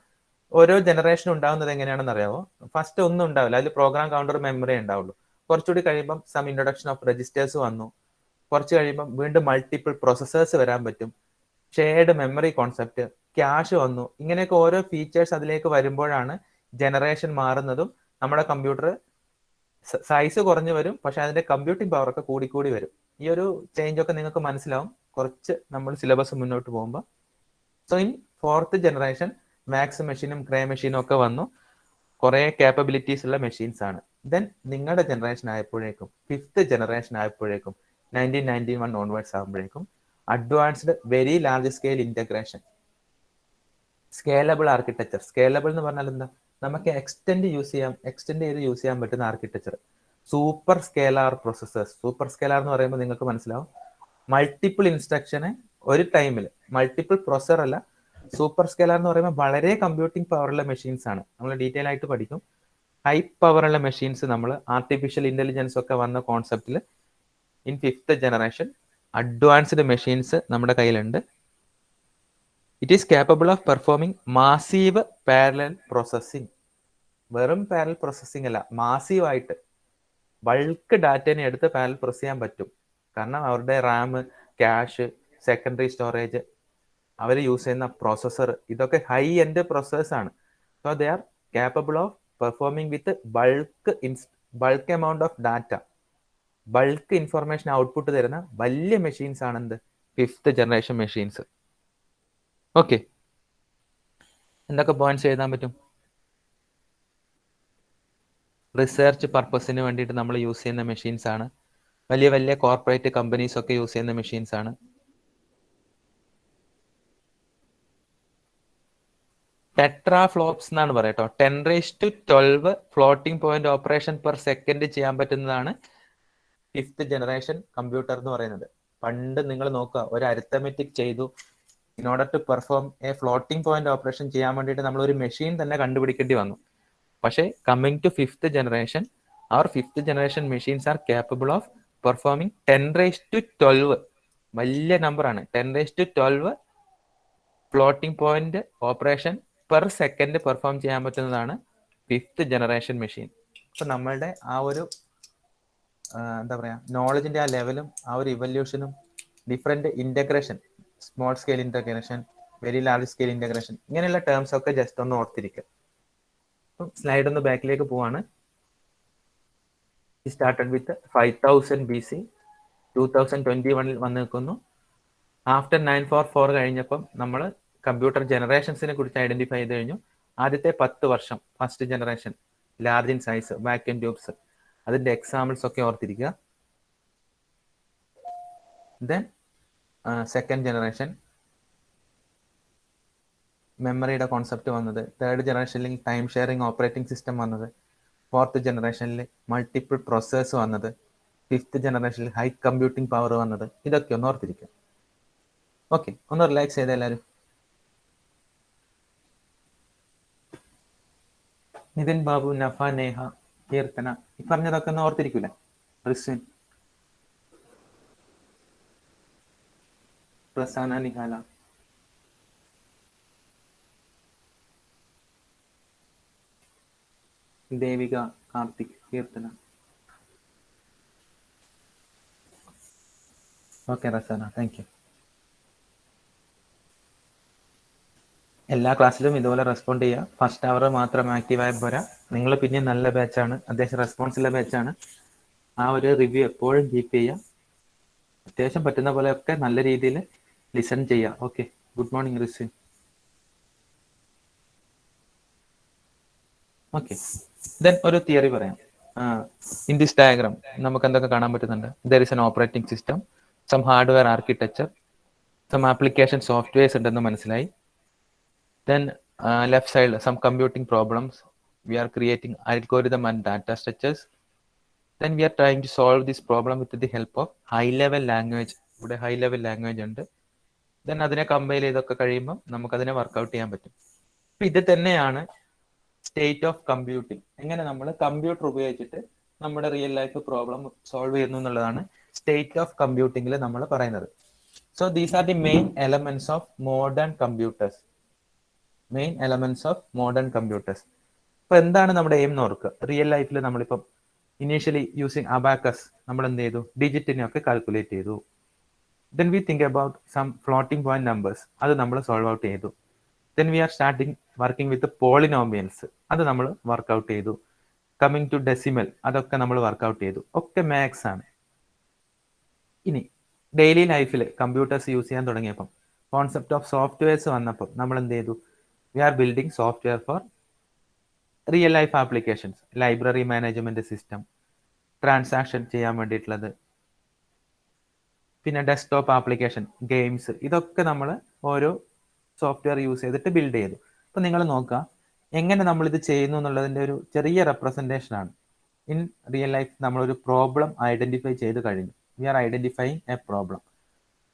ഓരോ ജനറേഷൻ ഉണ്ടാകുന്നത് എങ്ങനെയാണെന്ന് അറിയാമോ? ഫസ്റ്റ് ഒന്നും ഉണ്ടാവില്ല, അതിൽ പ്രോഗ്രാം കൗണ്ടർ മെമ്മറി ഉണ്ടാവുള്ളൂ. കുറച്ചുകൂടി കഴിയുമ്പം സം ഇൻട്രൊഡക്ഷൻ ഓഫ് രജിസ്റ്റേഴ്സ് വന്നു. കുറച്ച് കഴിയുമ്പം വീണ്ടും മൾട്ടിപ്പിൾ പ്രൊസസ്സേഴ്സ് വരാൻ പറ്റും. ഷെയർഡ് മെമ്മറി കോൺസെപ്റ്റ്, ക്യാഷ് വന്നു. ഇങ്ങനെയൊക്കെ ഓരോ ഫീച്ചേഴ്സ് അതിലേക്ക് വരുമ്പോഴാണ് ജനറേഷൻ മാറുന്നതും നമ്മുടെ കമ്പ്യൂട്ടർ സൈസ് കുറഞ്ഞു വരും, പക്ഷെ അതിന്റെ കമ്പ്യൂട്ടിംഗ് പവർ ഒക്കെ കൂടി വരും. ഈ ഒരു ചേഞ്ച് ഒക്കെ നിങ്ങൾക്ക് മനസ്സിലാവും കുറച്ച് നമ്മൾ സിലബസ് മുന്നോട്ട് പോകുമ്പോൾ. So in 4th generation max മെഷീനും ക്രേ മെഷീനും ഒക്കെ വന്നു, കുറെ കേപ്പബിലിറ്റീസ് ഉള്ള മെഷീൻസ് ആണ്. ദെൻ നിങ്ങളുടെ ജനറേഷൻ ആയപ്പോഴേക്കും 5th ജനറേഷൻ ആയപ്പോഴേക്കും 1991 ഓൺവേർഡ്സ് ആകുമ്പോഴേക്കും advanced very large scale integration, scalable architecture. Scalable എന്ന് പറഞ്ഞാൽ എന്താ? നമുക്ക് എക്സ്റ്റെൻഡ് ചെയ്ത് യൂസ് ചെയ്യാൻ പറ്റുന്ന architecture. Super scalar processors. Super scalar എന്ന് പറയുമ്പോൾ നിങ്ങൾക്ക് മനസ്സിലാവും, മൾട്ടിപ്പിൾ ഇൻസ്ട്രക്ഷന് ഒരു ടൈമിൽ, മൾട്ടിപ്പിൾ പ്രൊസസർ അല്ല. സൂപ്പർ സ്കേലാർ എന്ന് പറയുമ്പോൾ വളരെ കമ്പ്യൂട്ടിംഗ് പവറുള്ള മെഷീൻസ് ആണ്. നമ്മൾ ഡീറ്റെയിൽ ആയിട്ട് പഠിക്കും. ഹൈ പവറുള്ള മെഷീൻസ് നമ്മൾ ആർട്ടിഫിഷ്യൽ ഇന്റലിജൻസ് ഒക്കെ വന്ന കോൺസെപ്റ്റിൽ in 5th generation advanced machines നമ്മുടെ കയ്യിലുണ്ട്. It is capable of performing massive parallel processing. വെറും പാരലൽ പ്രോസസ്സിംഗ് അല്ല, മാസീവായിട്ട് ബൾക്ക് ഡാറ്റനെ എടുത്ത് പാരലൽ പ്രോസസ് ചെയ്യാൻ പറ്റും. കാരണം അവരുടെ റാം, ക്യാഷ്, സെക്കൻഡറി സ്റ്റോറേജ്, അവർ യൂസ് ചെയ്യുന്ന പ്രോസസ്സർ, ഇതൊക്കെ ഹൈ എൻഡ് പ്രോസസ്സേഴ്സ് ആണ്. So they are capable of performing with bulk amount of data, bulk information output തരുന്ന വലിയ മെഷീൻസ് ആണ് എന്ത്? 5th generation machines. ഓക്കെ, എന്തൊക്കെ പോയിന്റ്സ് എഴുതാൻ പറ്റും? റിസർച്ച് പർപ്പസിന് വേണ്ടിയിട്ട് നമ്മൾ യൂസ് ചെയ്യുന്ന മെഷീൻസ് ആണ്. വലിയ വലിയ കോർപ്പറേറ്റ് കമ്പനീസ് ഒക്കെ യൂസ് ചെയ്യുന്ന മെഷീൻസ് ആണ്. ടെട്രാ ഫ്ലോപ്സ് എന്നാണ് പറയട്ടോ. 10⁻12 floating point operation per second ചെയ്യാൻ പറ്റുന്നതാണ് 5th ജനറേഷൻ കമ്പ്യൂട്ടർ എന്ന് പറയുന്നത്. പണ്ട് നിങ്ങൾ നോക്കുക, ഒരു അരിത്തമെറ്റിക് ചെയ്തു, in order to perform a floating point operation ചെയ്യാൻ വേണ്ടിയിട്ട് നമ്മൾ ഒരു മെഷീൻ തന്നെ കണ്ടുപിടിക്കേണ്ടി വന്നു. പക്ഷേ കമ്മിങ് ടു 5th ജനറേഷൻ, അവർ 5th generation machines are capable of performing 10⁻12, വലിയ നമ്പറാണ്, 10⁻12 floating point operation per second perform ചെയ്യാൻ പറ്റുന്നതാണ് 5th ജനറേഷൻ മെഷീൻ. അപ്പൊ നമ്മളുടെ ആ ഒരു എന്താ പറയാ, നോളജിന്റെ ആ ലെവലും ആ ഒരു ഇവല്യൂഷനും different integration, small scale integration, very large scale integration, ഇങ്ങനെയുള്ള ടേംസ് ഒക്കെ ജസ്റ്റ് ഒന്ന് ഓർത്തിരിക്കുക. സ്ലൈഡ് ഒന്ന് ബാക്കിലേക്ക് പോവാണ്. സ്റ്റാർട്ടഡ് വിത്ത് 5000 BC, 2021 വന്ന് നിൽക്കുന്നു. ആഫ്റ്റർ 944 കഴിഞ്ഞപ്പം നമ്മൾ കമ്പ്യൂട്ടർ ജനറേഷൻസിനെ കുറിച്ച് ഐഡന്റിഫൈ ചെയ്ത് കഴിഞ്ഞു. ആദ്യത്തെ 10 വർഷം first generation, large in size, vacuum tubes, അതിന്റെ എക്സാമ്പിൾസ് ഒക്കെ ഓർത്തിരിക്കുക. ദെൻ സെക്കൻഡ് ജനറേഷൻ മെമ്മറിയുടെ കോൺസെപ്റ്റ് വന്നത്. 3rd ജനറേഷനിൽ ടൈം ഷെയറിംഗ് ഓപ്പറേറ്റിംഗ് സിസ്റ്റം വന്നത്. 4th ജനറേഷനിൽ മൾട്ടിപ്പിൾ പ്രോസസ്സേഴ്സ് വന്നത്. 5th ജനറേഷനിൽ ഹൈ കമ്പ്യൂട്ടിംഗ് പവർ വന്നത്. ഇതൊക്കെ ഒന്ന് ഓർത്തിരിക്കുക. ഓക്കെ, ഒന്ന് റിലാക്സ് ചെയ്ത എല്ലാവരും. നിതിൻ ബാബു, നഫ, നേഹ, കീർത്തന, ഈ പറഞ്ഞതൊക്കെ ഒന്ന് ഓർത്തിരിക്കൂല? Rizwin, Prasana, Nihala, Devika, Karthik, Keerthana. Okay Rasana, thank you. എല്ലാ ക്ലാസ്സിലും ഇതുപോലെ റെസ്പോണ്ട് ചെയ്യുക. ഫസ്റ്റ് അവർ മാത്രം ആക്റ്റീവായ പോരാ, നിങ്ങൾ പിന്നെ നല്ല ബാച്ചാണ്, അത്യാവശ്യം റെസ്പോൺസുള്ള ബാച്ചാണ്. ആ ഒരു റിവ്യൂ എപ്പോഴും കീപ്പ് ചെയ്യുക. അത്യാവശ്യം പറ്റുന്ന പോലെയൊക്കെ നല്ല രീതിയിൽ ലിസൺ ചെയ്യുക. Okay, good morning Rizwin. Okay, then ഒരു തിയറി പറയാം. ഇൻ ദിസ് ഡയഗ്രാം നമുക്ക് എന്തൊക്കെ കാണാൻ പറ്റുന്നുണ്ട്? There is an operating system, some hardware architecture, some application softwares ഉണ്ടെന്ന് മനസ്സിലായി. Then left side, some computing problems. We are creating algorithm and data structures. Then we are trying to solve this problem with the help of high level language. ഇവിടെ high level language ഉണ്ട്. Then അതിനെ compile ചെയ്തൊക്കെ കഴിയുമ്പോൾ നമുക്കതിനെ workout ചെയ്യാൻ പറ്റും. ഇത് തന്നെയാണ് സ്റ്റേറ്റ് ഓഫ് കമ്പ്യൂട്ടിംഗ്. എങ്ങനെ നമ്മൾ കമ്പ്യൂട്ടർ ഉപയോഗിച്ചിട്ട് നമ്മുടെ റിയൽ ലൈഫ് പ്രോബ്ലം സോൾവ് ചെയ്യുന്നു എന്നുള്ളതാണ് സ്റ്റേറ്റ് ഓഫ് കമ്പ്യൂട്ടിംഗിൽ നമ്മൾ പറയുന്നത്. So these are the main elements of modern computers. Main elements of modern computers. അപ്പൊ എന്താണ് നമ്മുടെ എയിം എന്ന് ഓർക്കുക. റിയൽ ലൈഫിൽ നമ്മളിപ്പം ഇനീഷ്യലി യൂസിങ് അബാക്കസ് നമ്മൾ എന്ത് ചെയ്തു, ഡിജിറ്റിനെ ഒക്കെ കാൽക്കുലേറ്റ് ചെയ്തു. Then we think about some floating point numbers, അത് നമ്മൾ സോൾവ് ഔട്ട് ചെയ്തു. Then we are starting working with polynomials, അത് നമ്മൾ വർക്ക്ഔട്ട് ചെയ്തു. കമ്മിങ് ടു ഡെസിമൽ, അതൊക്കെ നമ്മൾ വർക്ക്ഔട്ട് ചെയ്തു. ഒക്കെ മാത്സ് ആണ്. ഇനി ഡെയിലി ലൈഫിൽ കമ്പ്യൂട്ടേഴ്സ് യൂസ് ചെയ്യാൻ തുടങ്ങിയപ്പം കോൺസെപ്റ്റ് ഓഫ് സോഫ്റ്റ്വെയർസ് വന്നപ്പോൾ നമ്മൾ എന്ത് ചെയ്തു, we are building software for real life applications, library management system, transaction ചെയ്യാൻ വേണ്ടിയിട്ടുള്ളത്, പിന്നെ ഡെസ്ക്ടോപ്പ് ആപ്ലിക്കേഷൻ, ഗെയിംസ്, ഇതൊക്കെ നമ്മൾ ഓരോ സോഫ്റ്റ്വെയർ യൂസ് ചെയ്തിട്ട് ബിൽഡ് ചെയ്തു. അപ്പം നിങ്ങൾ നോക്കുക എങ്ങനെ നമ്മൾ ഇത് ചെയ്യുന്നു എന്നുള്ളതിൻ്റെ ഒരു ചെറിയ റെപ്രസെൻറ്റേഷൻ ആണ്. ഇൻ റിയൽ ലൈഫ് നമ്മളൊരു പ്രോബ്ലം ഐഡന്റിഫൈ ചെയ്ത് കഴിഞ്ഞു. We are identifying a problem.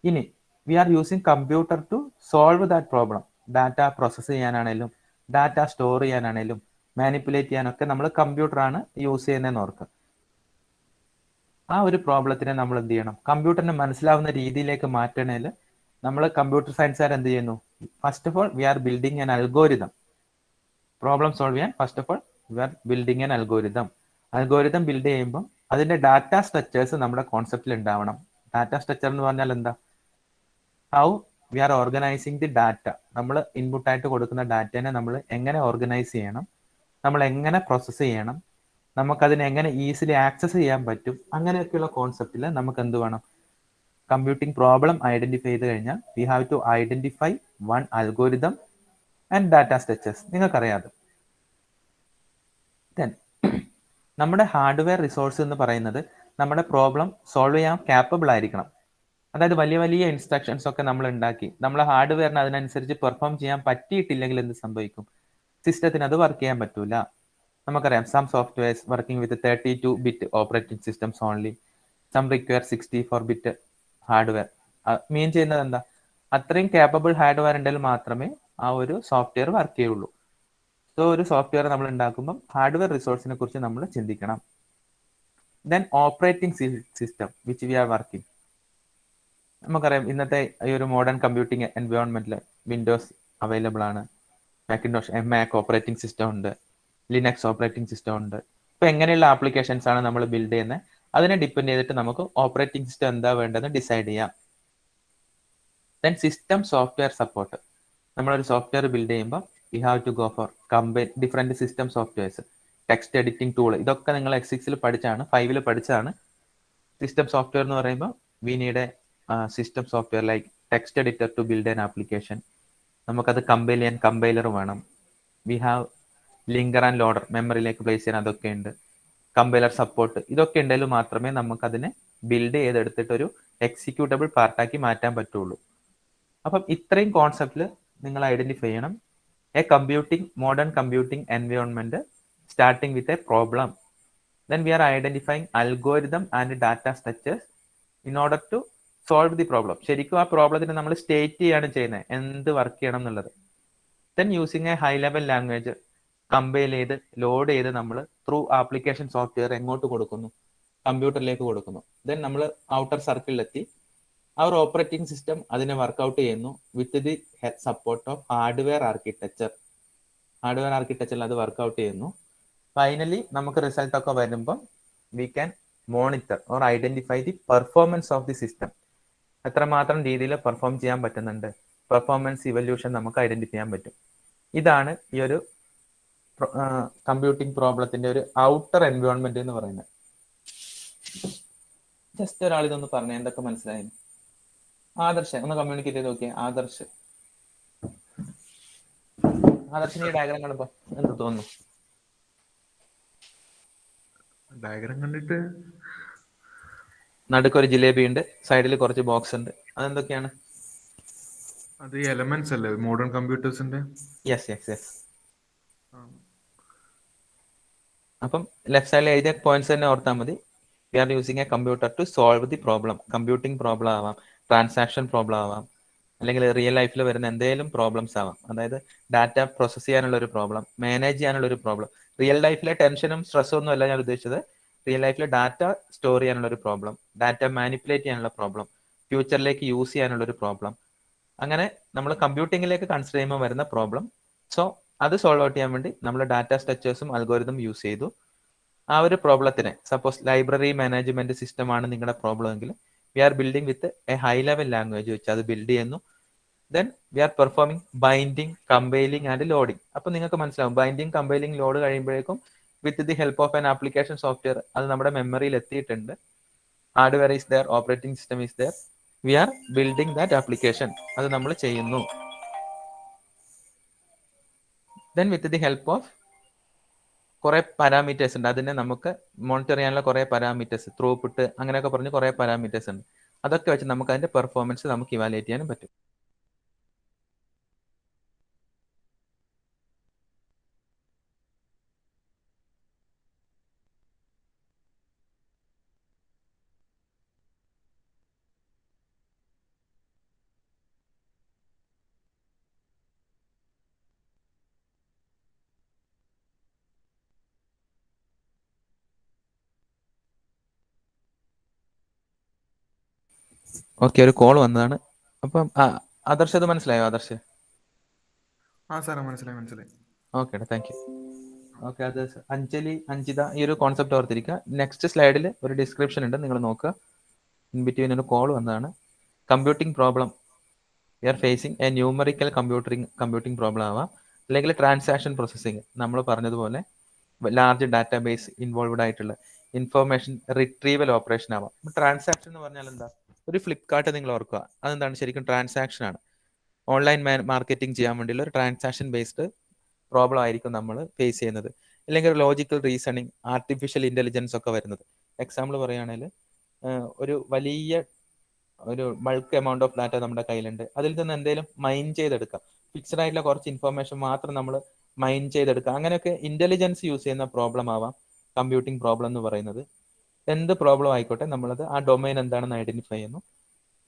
ഇനി we are using computer to solve that problem. Data process ചെയ്യാനാണേലും ഡാറ്റ സ്റ്റോർ ചെയ്യാനാണേലും മാനിപ്പുലേറ്റ് ചെയ്യാനൊക്കെ നമ്മൾ കമ്പ്യൂട്ടറാണ് യൂസ് ചെയ്യുന്നതെന്ന് ഓർക്കുക. ആ ഒരു പ്രോബ്ലത്തിനെ നമ്മൾ എന്ത് ചെയ്യണം, കമ്പ്യൂട്ടറിന് മനസ്സിലാവുന്ന രീതിയിലേക്ക് മാറ്റണേൽ നമ്മൾ കമ്പ്യൂട്ടർ സയൻസുകാർ എന്ത് ചെയ്യുന്നു, first of all we are building an algorithm. Problem solve ചെയ്യാൻ first of all we are building an algorithm. Algorithm build ചെയ്യുമ്പോൾ അതിന്റെ ഡാറ്റ സ്ട്രക്ചേഴ്സ് നമ്മുടെ കോൺസെപ്റ്റിൽ ഉണ്ടാവണം. ഡാറ്റ സ്ട്രക്ചർ എന്ന് പറഞ്ഞാൽ എന്താ, how we are organising the data. നമ്മൾ ഇൻപുട്ടായിട്ട് കൊടുക്കുന്ന ഡാറ്റേനെ നമ്മൾ എങ്ങനെ ഓർഗനൈസ് ചെയ്യണം, നമ്മൾ എങ്ങനെ പ്രോസസ്സ് ചെയ്യണം, നമുക്കതിനെ എങ്ങനെ ഈസിലി ആക്സസ് ചെയ്യാൻ പറ്റും, അങ്ങനെയൊക്കെയുള്ള കോൺസെപ്റ്റിൽ നമുക്ക് എന്ത് വേണം, കമ്പ്യൂട്ടിംഗ് പ്രോബ്ലം ഐഡന്റിഫൈ ചെയ്ത് കഴിഞ്ഞാൽ we have to identify one algorithm and data structures. നിങ്ങൾക്കറിയാതെ ദെൻ നമ്മുടെ ഹാർഡ്വെയർ റിസോഴ്സ് എന്ന് പറയുന്നത് നമ്മുടെ പ്രോബ്ലം സോൾവ് ചെയ്യാൻ ക്യാപ്പബിൾ ആയിരിക്കണം. അതായത് വലിയ വലിയ ഇൻസ്ട്രക്ഷൻസ് ഒക്കെ നമ്മൾ ഉണ്ടാക്കി നമ്മളെ ഹാർഡ്വെയറിന് അതിനനുസരിച്ച് പെർഫോം ചെയ്യാൻ പറ്റിയിട്ടില്ലെങ്കിൽ എന്ത് സംഭവിക്കും, സിസ്റ്റത്തിന് അത് വർക്ക് ചെയ്യാൻ പറ്റൂല. നമുക്കറിയാം some softwares working with 32-bit operating systems only, some require 64-bit hardware. Mean ചെയ്യുന്നത് എന്താ, അത്രയും കേപ്പബിൾ ഹാർഡ്വെയർ ഉണ്ടെങ്കിൽ മാത്രമേ ആ ഒരു സോഫ്റ്റ്വെയർ വർക്ക് ചെയ്യുള്ളൂ. സോ ഒരു സോഫ്റ്റ്വെയർ നമ്മൾ ഉണ്ടാക്കുമ്പോൾ ഹാർഡ്വെയർ റിസോഴ്സിനെ കുറിച്ച് നമ്മൾ ചിന്തിക്കണം. Then operating system which we are working. നമുക്കറിയാം ഇന്നത്തെ ഈ ഒരു മോഡേൺ കമ്പ്യൂട്ടിംഗ് എൻവയോൺമെന്റിൽ വിൻഡോസ് അവൈലബിൾ ആണ്, മാക്കിൻടോഷ് മാക് ഓപ്പറേറ്റിംഗ് സിസ്റ്റം ഉണ്ട്, ലിനക്സ് ഓപ്പറേറ്റിംഗ് സിസ്റ്റം ഉണ്ട്. ഇപ്പൊ എങ്ങനെയുള്ള ആപ്ലിക്കേഷൻസ് ആണ് നമ്മൾ ബിൽഡ് ചെയ്യുന്നത്, അതിനെ ഡിപ്പെൻഡ് ചെയ്തിട്ട് നമുക്ക് ഓപ്പറേറ്റിംഗ് സിസ്റ്റം എന്താ വേണ്ടതെന്ന് ഡിസൈഡ് ചെയ്യാം. Then system software support. നമ്മളൊരു സോഫ്റ്റ്വെയർ ബിൽഡ് ചെയ്യുമ്പോൾ we have to go for combine different system softwares, text editing tool, ഇതൊക്കെ നിങ്ങൾ X6 പഠിച്ചാണ്, 5 പഠിച്ചാണ്. സിസ്റ്റം സോഫ്റ്റ്വെയർ എന്ന് പറയുമ്പോൾ we need a system software like text editor to build an application. നമുക്കത് compile ചെയ്യാൻ കമ്പൈലർ വേണം. We have linker and loader, മെമ്മറിയിലേക്ക് പ്ലേസ് ചെയ്യാൻ അതൊക്കെ ഉണ്ട്. കമ്പൈലർ സപ്പോർട്ട്, ഇതൊക്കെ ഉണ്ടെങ്കിൽ മാത്രമേ നമുക്കതിനെ ബിൽഡ് ചെയ്തെടുത്തിട്ട് ഒരു എക്സിക്യൂട്ടബിൾ പാർട്ടാക്കി മാറ്റാൻ പറ്റുള്ളൂ. അപ്പം ഇത്രയും കോൺസെപ്റ്റിൽ നിങ്ങൾ ഐഡന്റിഫൈ ചെയ്യണം a computing modern computing environment starting with a problem. Then we are identifying algorithm and data structures in order to solve the problem. ശരിക്കും ആ പ്രോബ്ലത്തിന് നമ്മൾ സ്റ്റേറ്റ് ചെയ്യാണ് ചെയ്യുന്നത് എന്ത് വർക്ക് ചെയ്യണം എന്നുള്ളത്. Then using A high level language compile ചെയ്ത് load ചെയ്ത് നമ്മൾ ത്രൂ ആപ്ലിക്കേഷൻ സോഫ്റ്റ്വെയർ എങ്ങോട്ട് കൊടുക്കുന്നു, കമ്പ്യൂട്ടറിലേക്ക് കൊടുക്കുന്നു. ദെൻ നമ്മൾ ഔട്ടർ സർക്കിളിലെത്തി അവർ ഓപ്പറേറ്റിംഗ് സിസ്റ്റം അതിനെ വർക്ക്ഔട്ട് ചെയ്യുന്നു with the support of hardware architecture. Hardware ആർക്കിടെക്ചറിൽ അത് വർക്ക്ഔട്ട് ചെയ്യുന്നു. ഫൈനലി നമുക്ക് റിസൾട്ട് ഒക്കെ വരുമ്പോൾ we can monitor or identify the performance of the system. എത്രമാത്രം രീതിയിൽ പെർഫോം ചെയ്യാൻ പറ്റുന്നുണ്ട്, പെർഫോമൻസ് ഇവല്യൂഷൻ നമുക്ക് ഐഡന്റിഫൈ ചെയ്യാൻ പറ്റും. ഇതാണ് ഈ ഒരു കമ്പ്യൂട്ടിംഗ് പ്രോബ്ലത്തിന്റെ ഒരു ഔട്ടർ എൻവയോൺമെന്റ് എന്ന് പറയുന്നത്. ജസ്റ്റ് ഒരാൾ ഇതൊന്ന് പറഞ്ഞേ, എന്തൊക്കെ മനസ്സിലായി? ആദർശ് ഒന്ന് കമ്മ്യൂണിക്കേറ്റ് ചെയ്ത് നോക്കിയേ. ആദർശിന് ഈ ഡയഗ്രാം കാണുമ്പോ എന്ത് തോന്നുന്നു? ഡയഗ്രാം കണ്ടിട്ട് നടുക്കൊരു ജിലേബി ഉണ്ട്, സൈഡിൽ കുറച്ച് ബോക്സ് ഉണ്ട്, അതെന്തൊക്കെയാണ്? അത് എലമെന്റ്സ് അല്ലേ മോഡേൺ കമ്പ്യൂട്ടേഴ്സിന്റെ? Yes yes yes. അപ്പം ലെഫ്റ്റ് സൈഡിൽ എഴുതിയ പോയിന്റ്സ് തന്നെ ഓർത്താൽ മതി. We are using a computer to solve the problem. Computing problem ആവാം, ട്രാൻസാക്ഷൻ പ്രോബ്ലം ആവാം, അല്ലെങ്കിൽ റിയൽ ലൈഫിൽ വരുന്ന എന്തെങ്കിലും പ്രോബ്ലംസ് ആവാം. അതായത് ഡാറ്റ പ്രോസസ് ചെയ്യാനുള്ള ഒരു പ്രോബ്ലം, മാനേജ് ചെയ്യാനുള്ള ഒരു പ്രോബ്ലം. റിയൽ ലൈഫിലെ ടെൻഷനും സ്ട്രെസ്സും ഒന്നും അല്ല ഞാൻ ഉദ്ദേശിച്ചത്. റിയൽ ലൈഫിൽ ഡാറ്റ സ്റ്റോർ ചെയ്യാനുള്ള ഒരു പ്രോബ്ലം, ഡാറ്റ മാനിപ്പുലേറ്റ് ചെയ്യാനുള്ള പ്രോബ്ലം, ഫ്യൂച്ചറിലേക്ക് യൂസ് ചെയ്യാനുള്ള ഒരു പ്രോബ്ലം. അങ്ങനെ നമ്മൾ കമ്പ്യൂട്ടിങ്ങിലേക്ക് കൺസിഡർ ചെയ്യുമ്പോൾ വരുന്ന പ്രോബ്ലം സോ അത് സോൾവ് ഔട്ട് ചെയ്യാൻ വേണ്ടി നമ്മൾ ഡാറ്റ സ്ട്രക്ചേഴ്സും അൽഗോരിതം യൂസ് ചെയ്തു. ആ ഒരു പ്രോബ്ലത്തിനെ, സപ്പോസ് ലൈബ്രറി മാനേജ്മെന്റ് സിസ്റ്റം ആണ് നിങ്ങളുടെ പ്രോബ്ലം എങ്കിൽ we are building with a high level language വെച്ച് അത് ബിൽഡ് ചെയ്യുന്നു. Then we are performing binding, compiling and loading. അപ്പൊ നിങ്ങൾക്ക് മനസ്സിലാവും ബൈൻഡിങ്, കമ്പൈലിംഗ്, ലോഡ് കഴിയുമ്പോഴേക്കും with the help of an application software അത് നമ്മുടെ മെമ്മറിയിൽ എത്തിയിട്ടുണ്ട്. Hardware is there, operating system is there, we are building that application. അത് നമ്മൾ ചെയ്യുന്നു. Then with the help of കുറെ പാരാമീറ്റേഴ്സ് ഉണ്ട്, അതിനെ നമുക്ക് മോണിറ്റർ ചെയ്യാനുള്ള കുറെ പാരാമീറ്റേഴ്സ്, ത്രൂപുട്ട് അങ്ങനെയൊക്കെ പറഞ്ഞ് കുറെ പാരാമീറ്റേഴ്സ് ഉണ്ട്. അതൊക്കെ വെച്ച് നമുക്ക് അതിന്റെ പെർഫോമൻസ് നമുക്ക് ഇവാലുവേറ്റ് ചെയ്യാനും പറ്റും. ഓക്കെ, ഒരു കോൾ വന്നതാണ്. അപ്പം ആദർശ് അത് മനസ്സിലായോ? ആദർശ് സാറേ മനസ്സിലായി. Okay, thank you. ഓക്കെ, അത് അഞ്ജലി, അഞ്ജിത, ഈ ഒരു കോൺസെപ്റ്റ് ഓർത്തിരിക്കുക. നെക്സ്റ്റ് സ്ലൈഡിൽ ഒരു ഡിസ്ക്രിപ്ഷൻ ഉണ്ട്, നിങ്ങൾ നോക്കുക. ഇൻ ബിറ്റ്വീൻ ഒരു കോൾ വന്നതാണ്. Computing problem, we are facing a numerical computing problem ആവാം, അല്ലെങ്കിൽ ട്രാൻസാക്ഷൻ പ്രോസസ്സിങ്, നമ്മൾ പറഞ്ഞതുപോലെ ലാർജ് ഡാറ്റാബേസ് ഇൻവോൾവ്ഡ് ആയിട്ടുള്ള ഇൻഫോർമേഷൻ റിട്രീവൽ ഓപ്പറേഷൻ ആവാം. ട്രാൻസാക്ഷൻ എന്ന് പറഞ്ഞാൽ എന്താ? ഒരു ഫ്ലിപ്കാർട്ട് നിങ്ങൾ ഓർക്കുക, അതെന്താണ്? ശരിക്കും ട്രാൻസാക്ഷൻ ആണ്. ഓൺലൈൻ മാർക്കറ്റിംഗ് ചെയ്യാൻ വേണ്ടിയുള്ള ഒരു ട്രാൻസാക്ഷൻ ബേസ്ഡ് പ്രോബ്ലം ആയിരിക്കും നമ്മൾ ഫേസ് ചെയ്യുന്നത്. അല്ലെങ്കിൽ ലോജിക്കൽ റീസണിങ്, ആർട്ടിഫിഷ്യൽ ഇന്റലിജൻസ് ഒക്കെ വരുന്നത്. എക്സാമ്പിൾ പറയുകയാണെങ്കിൽ ഒരു വലിയ ഒരു ബൾക്ക് എമൗണ്ട് ഓഫ് ഡാറ്റ നമ്മുടെ കയ്യിലുണ്ട്, അതിൽ നിന്ന് എന്തെങ്കിലും മൈൻ ചെയ്തെടുക്കാം. ഫിക്സഡ് ആയിട്ടുള്ള കുറച്ച് ഇൻഫർമേഷൻ മാത്രം നമ്മൾ മൈൻ ചെയ്തെടുക്കാം. അങ്ങനെയൊക്കെ ഇന്റലിജൻസ് യൂസ് ചെയ്യുന്ന പ്രോബ്ലം ആവാം കമ്പ്യൂട്ടിംഗ് പ്രോബ്ലം എന്ന് പറയുന്നത്. എന്ത് പ്രോബ്ലം ആയിക്കോട്ടെ, നമ്മളത് ആ ഡൊമൈൻ എന്താണെന്ന് ഐഡന്റിഫൈ ചെയ്യുന്നു.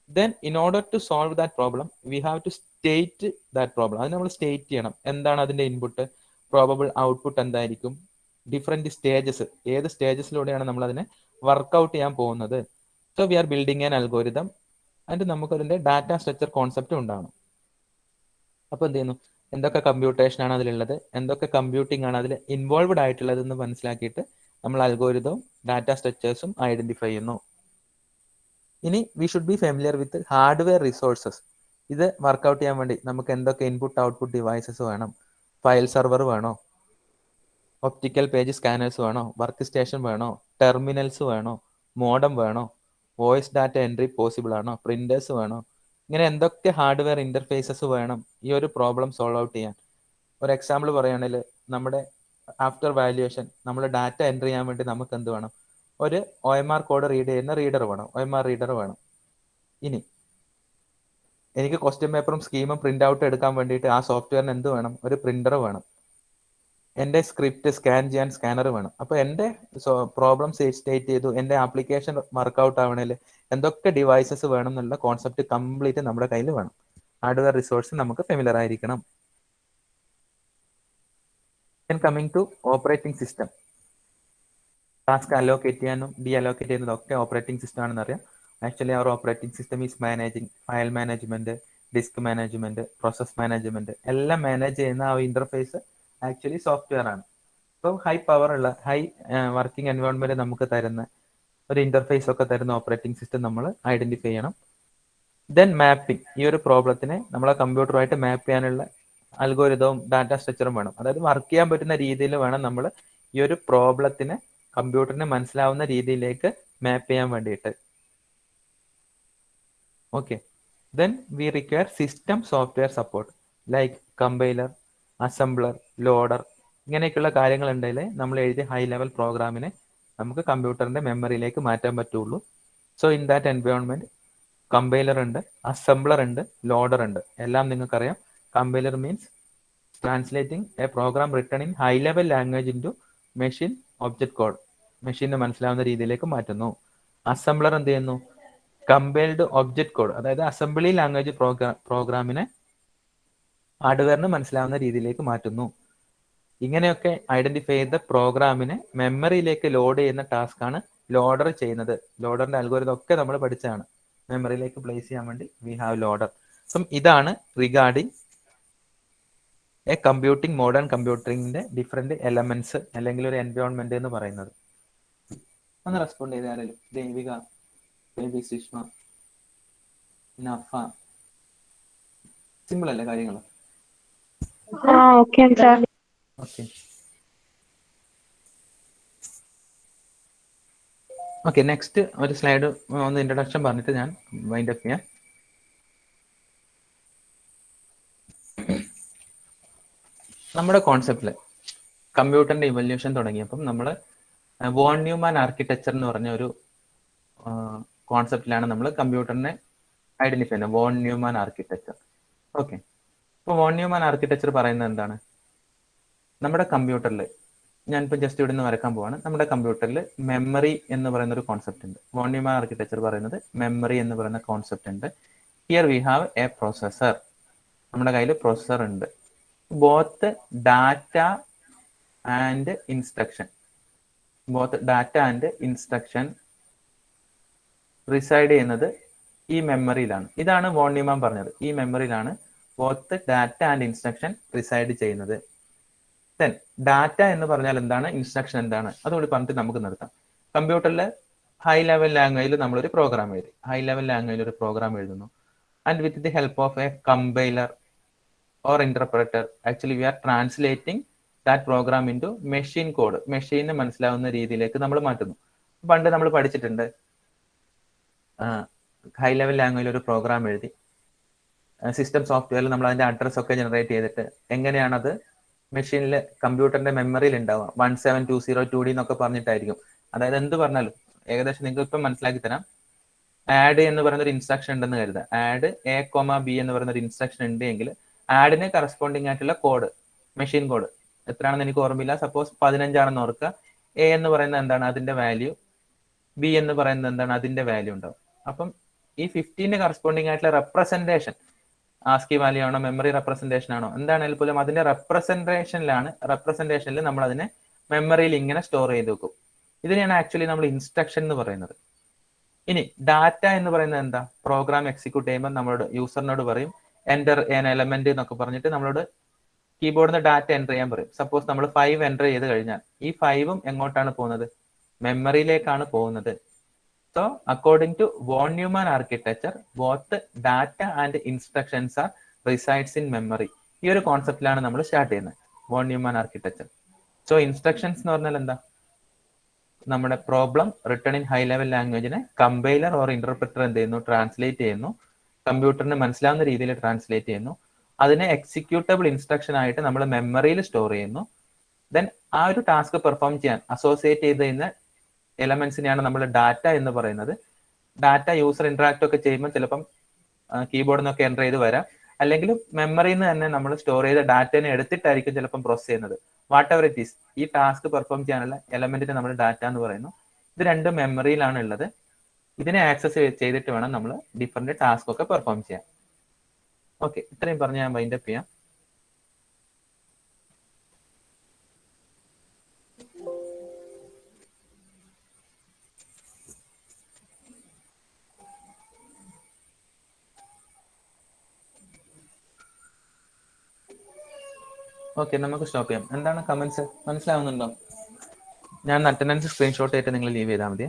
Then in order to solve that problem we have to state that problem. അത് നമ്മൾ സ്റ്റേറ്റ് ചെയ്യണം. എന്താണ് അതിന്റെ ഇൻപുട്ട്, പ്രോബബിൾ ഔട്ട്പുട്ട് എന്തായിരിക്കും, ഡിഫറെന്റ് സ്റ്റേജസ്, ഏത് സ്റ്റേജസിലൂടെയാണ് നമ്മൾ അതിനെ വർക്ക്ഔട്ട് ചെയ്യാൻ പോകുന്നത്. So we are building an algorithm and നമുക്ക് അതിന്റെ ഡാറ്റ സ്ട്രക്ചർ കോൺസെപ്റ്റ് ഉണ്ടാവണം. അപ്പൊ എന്ത് ചെയ്യുന്നു, എന്തൊക്കെ കമ്പ്യൂട്ടേഷൻ ആണ് അതിലുള്ളത്, എന്തൊക്കെ കമ്പ്യൂട്ടിംഗ് ആണ് അതിൽ ഇൻവോൾവ്ഡ് ആയിട്ടുള്ളത് എന്ന് മനസ്സിലാക്കിയിട്ട് നമ്മൾ അൽഗോരിതവും ഡാറ്റ സ്ട്രക്ചേഴ്സും ഐഡന്റിഫൈ ചെയ്യുന്നു. ഇനി we should be familiar with hardware resources. ഇത് വർക്ക്ഔട്ട് ചെയ്യാൻ വേണ്ടി നമുക്ക് എന്തൊക്കെ ഇൻപുട്ട് ഔട്ട്പുട്ട് ഡിവൈസസ് വേണം? ഫയൽ സെർവർ വേണോ, ഒപ്റ്റിക്കൽ പേജ് സ്കാനേഴ്സ് വേണോ, വർക്ക് സ്റ്റേഷൻ വേണോ, ടെർമിനൽസ് വേണോ, മോഡം വേണോ, വോയിസ് ഡാറ്റ എൻട്രി പോസിബിൾ ആണോ, പ്രിന്റേഴ്സ് വേണോ? ഇങ്ങനെ എന്തൊക്കെ ഹാർഡ്വെയർ ഇന്റർഫേസസ് വേണം ഈ ഒരു പ്രോബ്ലം സോൾവ് ഔട്ട് ചെയ്യാൻ? ഒരു എക്സാമ്പിൾ പറയുകയാണെങ്കിൽ നമ്മുടെ ആഫ്റ്റർ വാല്യുവേഷൻ നമ്മൾ ഡാറ്റ എൻട്രി ചെയ്യാൻ വേണ്ടി നമുക്ക് എന്ത് വേണം? ഒരു OMR കോഡ് റീഡ് ചെയ്യുന്ന റീഡർ വേണം, OMR റീഡർ വേണം. ഇനി എനിക്ക് ക്വസ്റ്റ്യൻ പേപ്പറും സ്കീമും പ്രിന്റ് ഔട്ട് എടുക്കാൻ വേണ്ടിയിട്ട് ആ സോഫ്റ്റ്വെയറിന് എന്ത് വേണം? ഒരു പ്രിന്റർ വേണം. എൻ്റെ സ്ക്രിപ്റ്റ് സ്കാൻ ചെയ്യാൻ സ്കാനർ വേണം. അപ്പോൾ എൻ്റെ പ്രോബ്ലം സ്റ്റേറ്റ് ചെയ്തു, എൻ്റെ ആപ്ലിക്കേഷൻ വർക്ക്ഔട്ട് ആവണേൽ എന്തൊക്കെ ഡിവൈസസ് വേണം എന്നുള്ള കോൺസെപ്റ്റ് കംപ്ലീറ്റ് നമ്മുടെ കയ്യിൽ വേണം. ഹാർഡ്വെയർ റിസോഴ്സ് നമുക്ക് ഫെമിലർ ആയിരിക്കണം. Coming to operating system, task allocate ചെയ്യാനും ഡി അലോക്കേറ്റ് ചെയ്യുന്നതും ഒക്കെ ഓപ്പറേറ്റിംഗ് സിസ്റ്റം ആണെന്ന് അറിയാം. ആക്ച്വലി അവർ operating system is managing file management, disk management, process management എല്ലാം മാനേജ് ചെയ്യുന്ന ആ ഇന്റർഫേസ് ആക്ച്വലി സോഫ്റ്റ്വെയർ ആണ്. അപ്പോൾ ഹൈ പവർ ഉള്ള ഹൈ വർക്കിംഗ് എൻവയോൺമെന്റ് നമുക്ക് തരുന്ന ഒരു ഇന്റർഫേസ് ഒക്കെ തരുന്ന ഓപ്പറേറ്റിംഗ് സിസ്റ്റം നമ്മൾ ഐഡന്റിഫൈ ചെയ്യണം. ദെൻ മാപ്പിംഗ്, ഈ ഒരു പ്രോബ്ലത്തിനെ നമ്മളെ കമ്പ്യൂട്ടറുമായിട്ട് മാപ്പ് ചെയ്യാനുള്ള അൽഗോരിതവും ഡാറ്റ സ്ട്രക്ചറും വേണം. അതായത് വർക്ക് ചെയ്യാൻ പറ്റുന്ന രീതിയിൽ വേണം നമ്മൾ ഈ ഒരു പ്രോബ്ലത്തിനെ കമ്പ്യൂട്ടറിന് മനസ്സിലാവുന്ന രീതിയിലേക്ക് മാപ്പ് ചെയ്യാൻ വേണ്ടിയിട്ട്. Okay, then we require system software support like compiler, assembler, loader, ഇങ്ങനെയൊക്കെയുള്ള കാര്യങ്ങൾ ഉണ്ടെങ്കിൽ നമ്മൾ എഴുതിയ ഹൈ ലെവൽ പ്രോഗ്രാമിനെ നമുക്ക് കമ്പ്യൂട്ടറിന്റെ മെമ്മറിയിലേക്ക് മാറ്റാൻ പറ്റുള്ളൂ. So in that environment compiler ഉണ്ട്, അസംബ്ലർ ഉണ്ട്, ലോഡർ ഉണ്ട്. എല്ലാം നിങ്ങൾക്കറിയാം. Compiler means translating a program written in high level language into machine object code, മെഷീന് മനസ്സിലാവുന്ന രീതിയിലേക്ക് മാറ്റുന്നു. അസംബ്ലർ എന്ത് ചെയ്യുന്നു? കമ്പൈൽഡ് ഒബ്ജക്ട് കോഡ്, അതായത് അസംബ്ലി ലാംഗ്വേജ് പ്രോഗ്രാമിനെ ഹാർഡ്വെയറിന് മനസ്സിലാവുന്ന രീതിയിലേക്ക് മാറ്റുന്നു. ഇങ്ങനെയൊക്കെ ഐഡന്റിഫൈ ചെയ്ത പ്രോഗ്രാമിനെ മെമ്മറിയിലേക്ക് ലോഡ് ചെയ്യുന്ന ടാസ്ക് ആണ് ലോഡർ ചെയ്യുന്നത്. ലോഡറിന്റെ അൽഗോരിതം ഒക്കെ നമ്മൾ പഠിച്ചതാണ്. മെമ്മറിയിലേക്ക് പ്ലേസ് ചെയ്യാൻ വേണ്ടി വി ഹാവ് ലോഡർ. അപ്പം ഇതാണ് റിഗാർഡിങ് എ കമ്പ്യൂട്ടിംഗ് മോഡേൺ കമ്പ്യൂട്ടിങ്ങിന്റെ ഡിഫറെന്റ് എലമെന്റ്സ് അല്ലെങ്കിൽ ഒരു എൻവയോൺമെന്റ് എന്ന് പറയുന്നത്. ഒന്ന് റെസ്പോണ്ട് ചെയ്ത് ആരെങ്കിലും. ദേവിക, ബേബി സുഷ്മ, നഫ. സിമ്പിൾ അല്ലേ കാര്യങ്ങൾ? Okay sir. Okay okay, next ഒരു സ്ലൈഡ് ഒന്ന് ഇൻട്രൊഡക്ഷൻ പറഞ്ഞിട്ട് ഞാൻ വൈൻഡ് അപ്പ് ചെയ്യാം. നമ്മുടെ കോൺസെപ്റ്റില് കമ്പ്യൂട്ടറിന്റെ ഇവല്യൂഷൻ തുടങ്ങിയപ്പം നമ്മൾ വോൺ ന്യൂമാൻ ആർക്കിടെക്ചർ എന്ന് പറഞ്ഞ ഒരു കോൺസെപ്റ്റിലാണ് നമ്മൾ കമ്പ്യൂട്ടറിനെ ഐഡന്റിഫൈ ചെയ്യുന്നത്. Von Neumann architecture. ഓക്കെ, ഇപ്പോൾ വോൺ ന്യൂമാൻ ആർക്കിടെക്ചർ പറയുന്നത് എന്താണ്? നമ്മുടെ കമ്പ്യൂട്ടറിൽ, ഞാനിപ്പോൾ ജസ്റ്റ് ഇവിടെ നിന്ന് വരക്കാൻ പോവാണ്. നമ്മുടെ കമ്പ്യൂട്ടറിൽ മെമ്മറി എന്ന് പറയുന്ന ഒരു കോൺസെപ്റ്റ് ഉണ്ട്. വോൺ ന്യൂമാൻ ആർക്കിടെക്ചർ പറയുന്നത് മെമ്മറി എന്ന് പറയുന്ന കോൺസെപ്റ്റ് ഉണ്ട്. Here we have a processor. നമ്മുടെ കയ്യിൽ പ്രോസസ്സർ ഉണ്ട്. Both data and instruction reside ചെയ്യുന്നത് ഈ മെമ്മറിയിലാണ്. ഇതാണ് വോൺ ന്യൂമാൻ പറഞ്ഞത്. ഈ മെമ്മറിയിലാണ് both data and instruction reside ചെയ്യുന്നത്. ദെൻ ഡാറ്റ എന്ന് പറഞ്ഞാൽ എന്താണ്, ഇൻസ്ട്രക്ഷൻ എന്താണ്, അതുകൂടി പറഞ്ഞിട്ട് നമുക്ക് നിർത്താം. കമ്പ്യൂട്ടറിൽ ഹൈ ലെവൽ ലാംഗ്വേജിൽ നമ്മളൊരു പ്രോഗ്രാം എഴുതുന്നു. And with the help of A compiler or interpreter, actually we are translating that program into machine code. മെഷീന് മനസ്സിലാവുന്ന രീതിയിലേക്ക് നമ്മൾ മാറ്റുന്നു. പണ്ട് നമ്മൾ പഠിച്ചിട്ടുണ്ട്, ഹൈ ലെവൽ ലാംഗ്വേജിൽ ഒരു പ്രോഗ്രാം എഴുതി സിസ്റ്റം സോഫ്റ്റ്വെയറിൽ നമ്മൾ അതിന്റെ അഡ്രസ് ഒക്കെ ജനറേറ്റ് ചെയ്തിട്ട് എങ്ങനെയാണത് മെഷീനിൽ കമ്പ്യൂട്ടറിന്റെ മെമ്മറിയിൽ ഉണ്ടാവുക, 17202D എന്നൊക്കെ പറഞ്ഞിട്ടായിരിക്കും. അതായത് എന്ത് പറഞ്ഞാലും ഏകദേശം നിങ്ങൾക്ക് ഇപ്പം മനസ്സിലാക്കി തരാം. ആഡ് എന്ന് പറയുന്ന ഒരു ഇൻസ്ട്രക്ഷൻ ഉണ്ടെന്ന് കരുതാം. ആഡ് A, B എന്ന് പറയുന്ന ഒരു ഇൻസ്ട്രക്ഷൻ ഉണ്ടെങ്കിൽ ആഡിന് കറസ്പോണ്ടിങ് ആയിട്ടുള്ള കോഡ്, മെഷീൻ കോഡ് എത്രയാണെന്ന് എനിക്ക് ഓർമ്മയില്ല. സപ്പോസ് 15 ആണെന്ന് ഓർക്കുക. A എന്ന് പറയുന്നത് എന്താണ്, അതിന്റെ വാല്യൂ. B എന്ന് പറയുന്നത് എന്താണ്, അതിന്റെ വാല്യൂ ഉണ്ടാവും. അപ്പം ഈ 15 കറസ്പോണ്ടിങ് ആയിട്ടുള്ള റെപ്രസെന്റേഷൻ, ആസ്കി വാല്യൂ ആണോ മെമ്മറി റെപ്രസെന്റേഷൻ ആണോ എന്താണെങ്കിലും പോലും അതിന്റെ റെപ്രസെന്റേഷനിൽ നമ്മൾ അതിനെ മെമ്മറിയിൽ ഇങ്ങനെ സ്റ്റോർ ചെയ്ത് വെക്കും. ഇതിനെയാണ് ആക്ച്വലി നമ്മൾ ഇൻസ്ട്രക്ഷൻ എന്ന് പറയുന്നത്. ഇനി ഡാറ്റ എന്ന് പറയുന്നത് എന്താ, പ്രോഗ്രാം എക്സിക്യൂട്ട് ചെയ്യുമ്പോൾ നമ്മളോട് യൂസറിനോട് പറയും എൻ്റർ എൻ എലമെന്റ് എന്നൊക്കെ പറഞ്ഞിട്ട് നമ്മളോട് കീബോർഡിൽ നിന്ന് ഡാറ്റ എൻ്റർ ചെയ്യാൻ പറയും. സപ്പോസ് നമ്മൾ 5 എൻ്റർ ചെയ്ത് കഴിഞ്ഞാൽ ഈ 5ഉം എങ്ങോട്ടാണ് പോകുന്നത്, മെമ്മറിയിലേക്കാണ് പോകുന്നത്. So according to von Neumann architecture both data and instructions are resides in memory. ഈ ഒരു കോൺസെപ്റ്റിലാണ് നമ്മൾ സ്റ്റാർട്ട് ചെയ്യുന്നത് von Neumann architecture. So instructions എന്ന് പറഞ്ഞാൽ എന്താ, നമ്മുടെ problem return in high level ലാംഗ്വേജിനെ കമ്പൈലർ ഓർ ഇന്റർപ്രിറ്റർ എന്ത് ചെയ്യുന്നു, ട്രാൻസ്ലേറ്റ് ചെയ്യുന്നു. കമ്പ്യൂട്ടറിന് മനസ്സിലാവുന്ന രീതിയിൽ ട്രാൻസ്ലേറ്റ് ചെയ്യുന്നു. അതിനെ എക്സിക്യൂട്ടബിൾ ഇൻസ്ട്രക്ഷൻ ആയിട്ട് നമ്മൾ മെമ്മറിയിൽ സ്റ്റോർ ചെയ്യുന്നു. ദെൻ ആ ഒരു ടാസ്ക് പെർഫോം ചെയ്യാൻ അസോസിയേറ്റ് ചെയ്ത് ചെയ്യുന്ന എലമെന്റ്സിനെയാണ് നമ്മൾ ഡാറ്റ എന്ന് പറയുന്നത്. ഡാറ്റ യൂസർ ഇന്ററാക്ട് ഒക്കെ ചെയ്യുമ്പോൾ ചിലപ്പം കീബോർഡിൽ നിന്നൊക്കെ എൻ്റർ ചെയ്ത് വരാം, അല്ലെങ്കിൽ മെമ്മറിയിൽ നിന്ന് തന്നെ നമ്മൾ സ്റ്റോർ ചെയ്ത ഡാറ്റനെ എടുത്തിട്ടായിരിക്കും ചിലപ്പം പ്രോസസ് ചെയ്യുന്നത്. വാട്ട് എവർ ഇറ്റ് ഈസ്, ഈ ടാസ്ക് പെർഫോം ചെയ്യാനുള്ള എലമെന്റിനെ നമ്മൾ ഡാറ്റ എന്ന് പറയുന്നു. ഇത് രണ്ടും മെമ്മറിയിലാണ് ഉള്ളത്. ഇതിനെ ആക്സസ് ചെയ്തിട്ട് വേണം നമ്മൾ ഡിഫറെന്റ് ടാസ്ക് ഒക്കെ പെർഫോം ചെയ്യാൻ. ഓക്കെ, ഇത്രയും പറഞ്ഞ് ഞാൻ വൈൻഡ് അപ്പ് ചെയ്യാം. ഓക്കെ, നമുക്ക് സ്റ്റോപ്പ് ചെയ്യാം. എന്താണ് കമന്റ്സ്, മനസ്സിലാവുന്നുണ്ടോ? ഞാൻ അറ്റൻഡൻസ് സ്ക്രീൻഷോട്ട് ആയിട്ട് നിങ്ങൾ ലീവ് ചെയ്താൽ മതി.